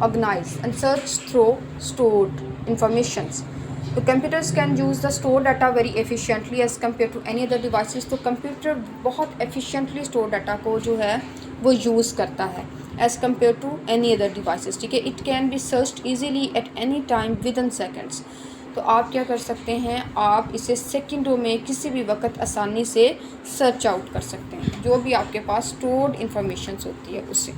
organize and search through stored informations. तो computers can use the stored data very efficiently as compared to any other devices. तो computer बहुत efficiently stored data को जो है वो use करता है as compared to any other devices, ठीक है। It can be searched easily at any time within seconds. तो आप क्या कर सकते हैं, आप इसे सेकंडों में किसी भी वक्त आसानी से सर्च आउट कर सकते हैं, जो भी आपके पास स्टोर्ड इंफॉर्मेशन होती है उससे।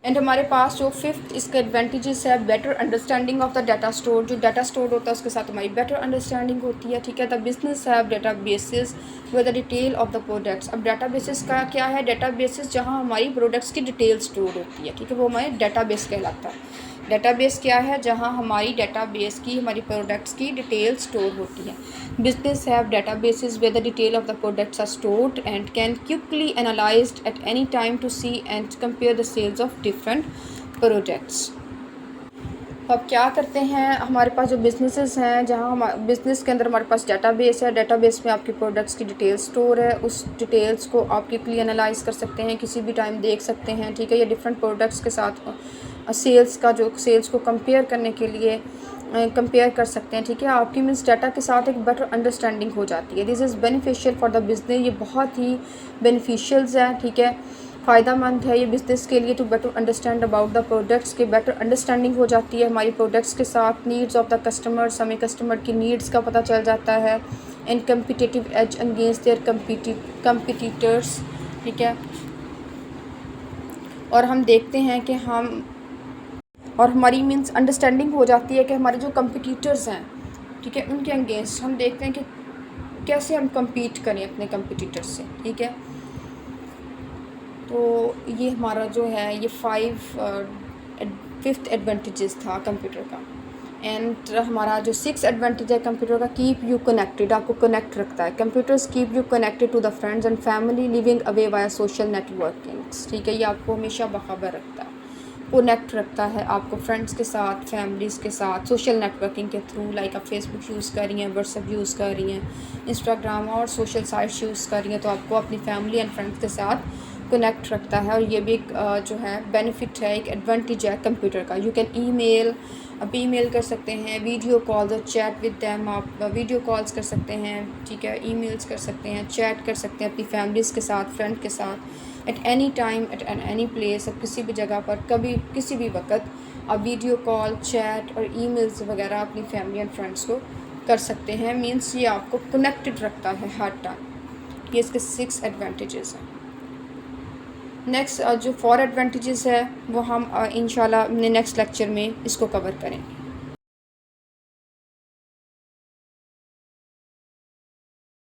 एंड हमारे पास जो फिफ्थ इसका एडवांटेजेस है, better understanding of the data store. जो डाटा स्टोर होता है उसके साथ हमारी बेटर अंडरस्टैंडिंग होती है, ठीक है। द बिजनेस है data basis with the detail of the products. अब डाटा बेसिस का क्या है, डाटा बेसिस जहाँ हमारी प्रोडक्ट्स की डिटेल स्टोर होती है, ठीक है, वो हमारे डाटा बेस कहलाता है। डेटाबेस क्या है, जहाँ हमारी डेटाबेस की, हमारी प्रोडक्ट्स की डिटेल स्टोर होती है। Business have databases where the detail of the products are stored and can quickly analysed at any time to see and compare the sales of different products. अब क्या करते हैं, हमारे पास जो बिजनेसेस हैं, जहाँ हम बिज़नेस के अंदर हमारे पास डेटाबेस है, डेटाबेस में आपकी प्रोडक्ट्स की डिटेल स्टोर है, उस डिटेल्स को आप क्विकली एनालाइज कर सकते हैं, किसी भी टाइम देख सकते हैं, ठीक है। ये डिफरेंट प्रोडक्ट्स के साथ सेल्स को कंपेयर करने के लिए कंपेयर कर सकते हैं, ठीक है। आपकी मीन्स डाटा के साथ एक बेटर अंडरस्टैंडिंग हो जाती है। This is beneficial for the business, ये बहुत ही बेनिफिशियल्स है, ठीक है, फ़ायदा मंद है ये बिज़नेस के लिए। To better understand about the products के बेटर अंडरस्टैंडिंग हो जाती है हमारी प्रोडक्ट्स के साथ। नीड्स ऑफ द कस्टमर्स, हमें कस्टमर की नीड्स का पता चल जाता है। And competitive edge against their competitors, ठीक है। और हम देखते हैं कि और हमारी मीन्स अंडरस्टैंडिंग हो जाती है कि हमारे जो कम्पिटिटर्स हैं, ठीक है, उनके अगेंस्ट हम देखते हैं कि कैसे हम कम्पीट करें अपने कम्पिटिटर्स से, ठीक है। तो ये हमारा जो है ये फिफ्थ एडवांटेजेस था कंप्यूटर का। एंड हमारा जो सिक्स एडवांटेज है कंप्यूटर का, कीप यू कनेक्टेड, आपको कनेक्ट रखता है। Computers keep you connected to the friends and family living away via social networkings, ठीक है। ये आपको हमेशा बाखबर रखता है, कनेक्ट रखता है आपको फ्रेंड्स के साथ, फैमिलीज़ के साथ, सोशल नेटवर्किंग के थ्रू। लाइक आप फेसबुक यूज़ कर रही हैं, व्हाट्सएप यूज़ कर रही हैं, इंस्टाग्राम और सोशल साइट्स यूज़ कर रही हैं, तो आपको अपनी फैमिली एंड फ्रेंड्स के साथ कनेक्ट रखता है। और ये भी एक जो है बेनिफिट है, एक एडवांटेज है कंप्यूटर का। यू कैन आप ईमेल कर सकते हैं, वीडियो कॉल्स और चैट विद दैम, आप वीडियो कॉल्स कर सकते हैं, ठीक है, ईमेल्स कर सकते हैं, चैट कर सकते हैं अपनी फैमिलीज़ के साथ, फ्रेंड के साथ, eight any time, at any place. अब किसी भी जगह पर, कभी किसी भी वक्त आप वीडियो कॉल, चैट और ईमेल्स वगैरह अपनी फैमिली एंड फ्रेंड्स को कर सकते हैं। मीन्स ये आपको कनेक्टेड रखता है हर टाइम। ये इसके 6 एडवांटेजेस हैं। नेक्स्ट जो 4 एडवांटेजेस है वो हम इंशाल्लाह अपने नेक्स्ट लेक्चर में इसको कवर करेंगे।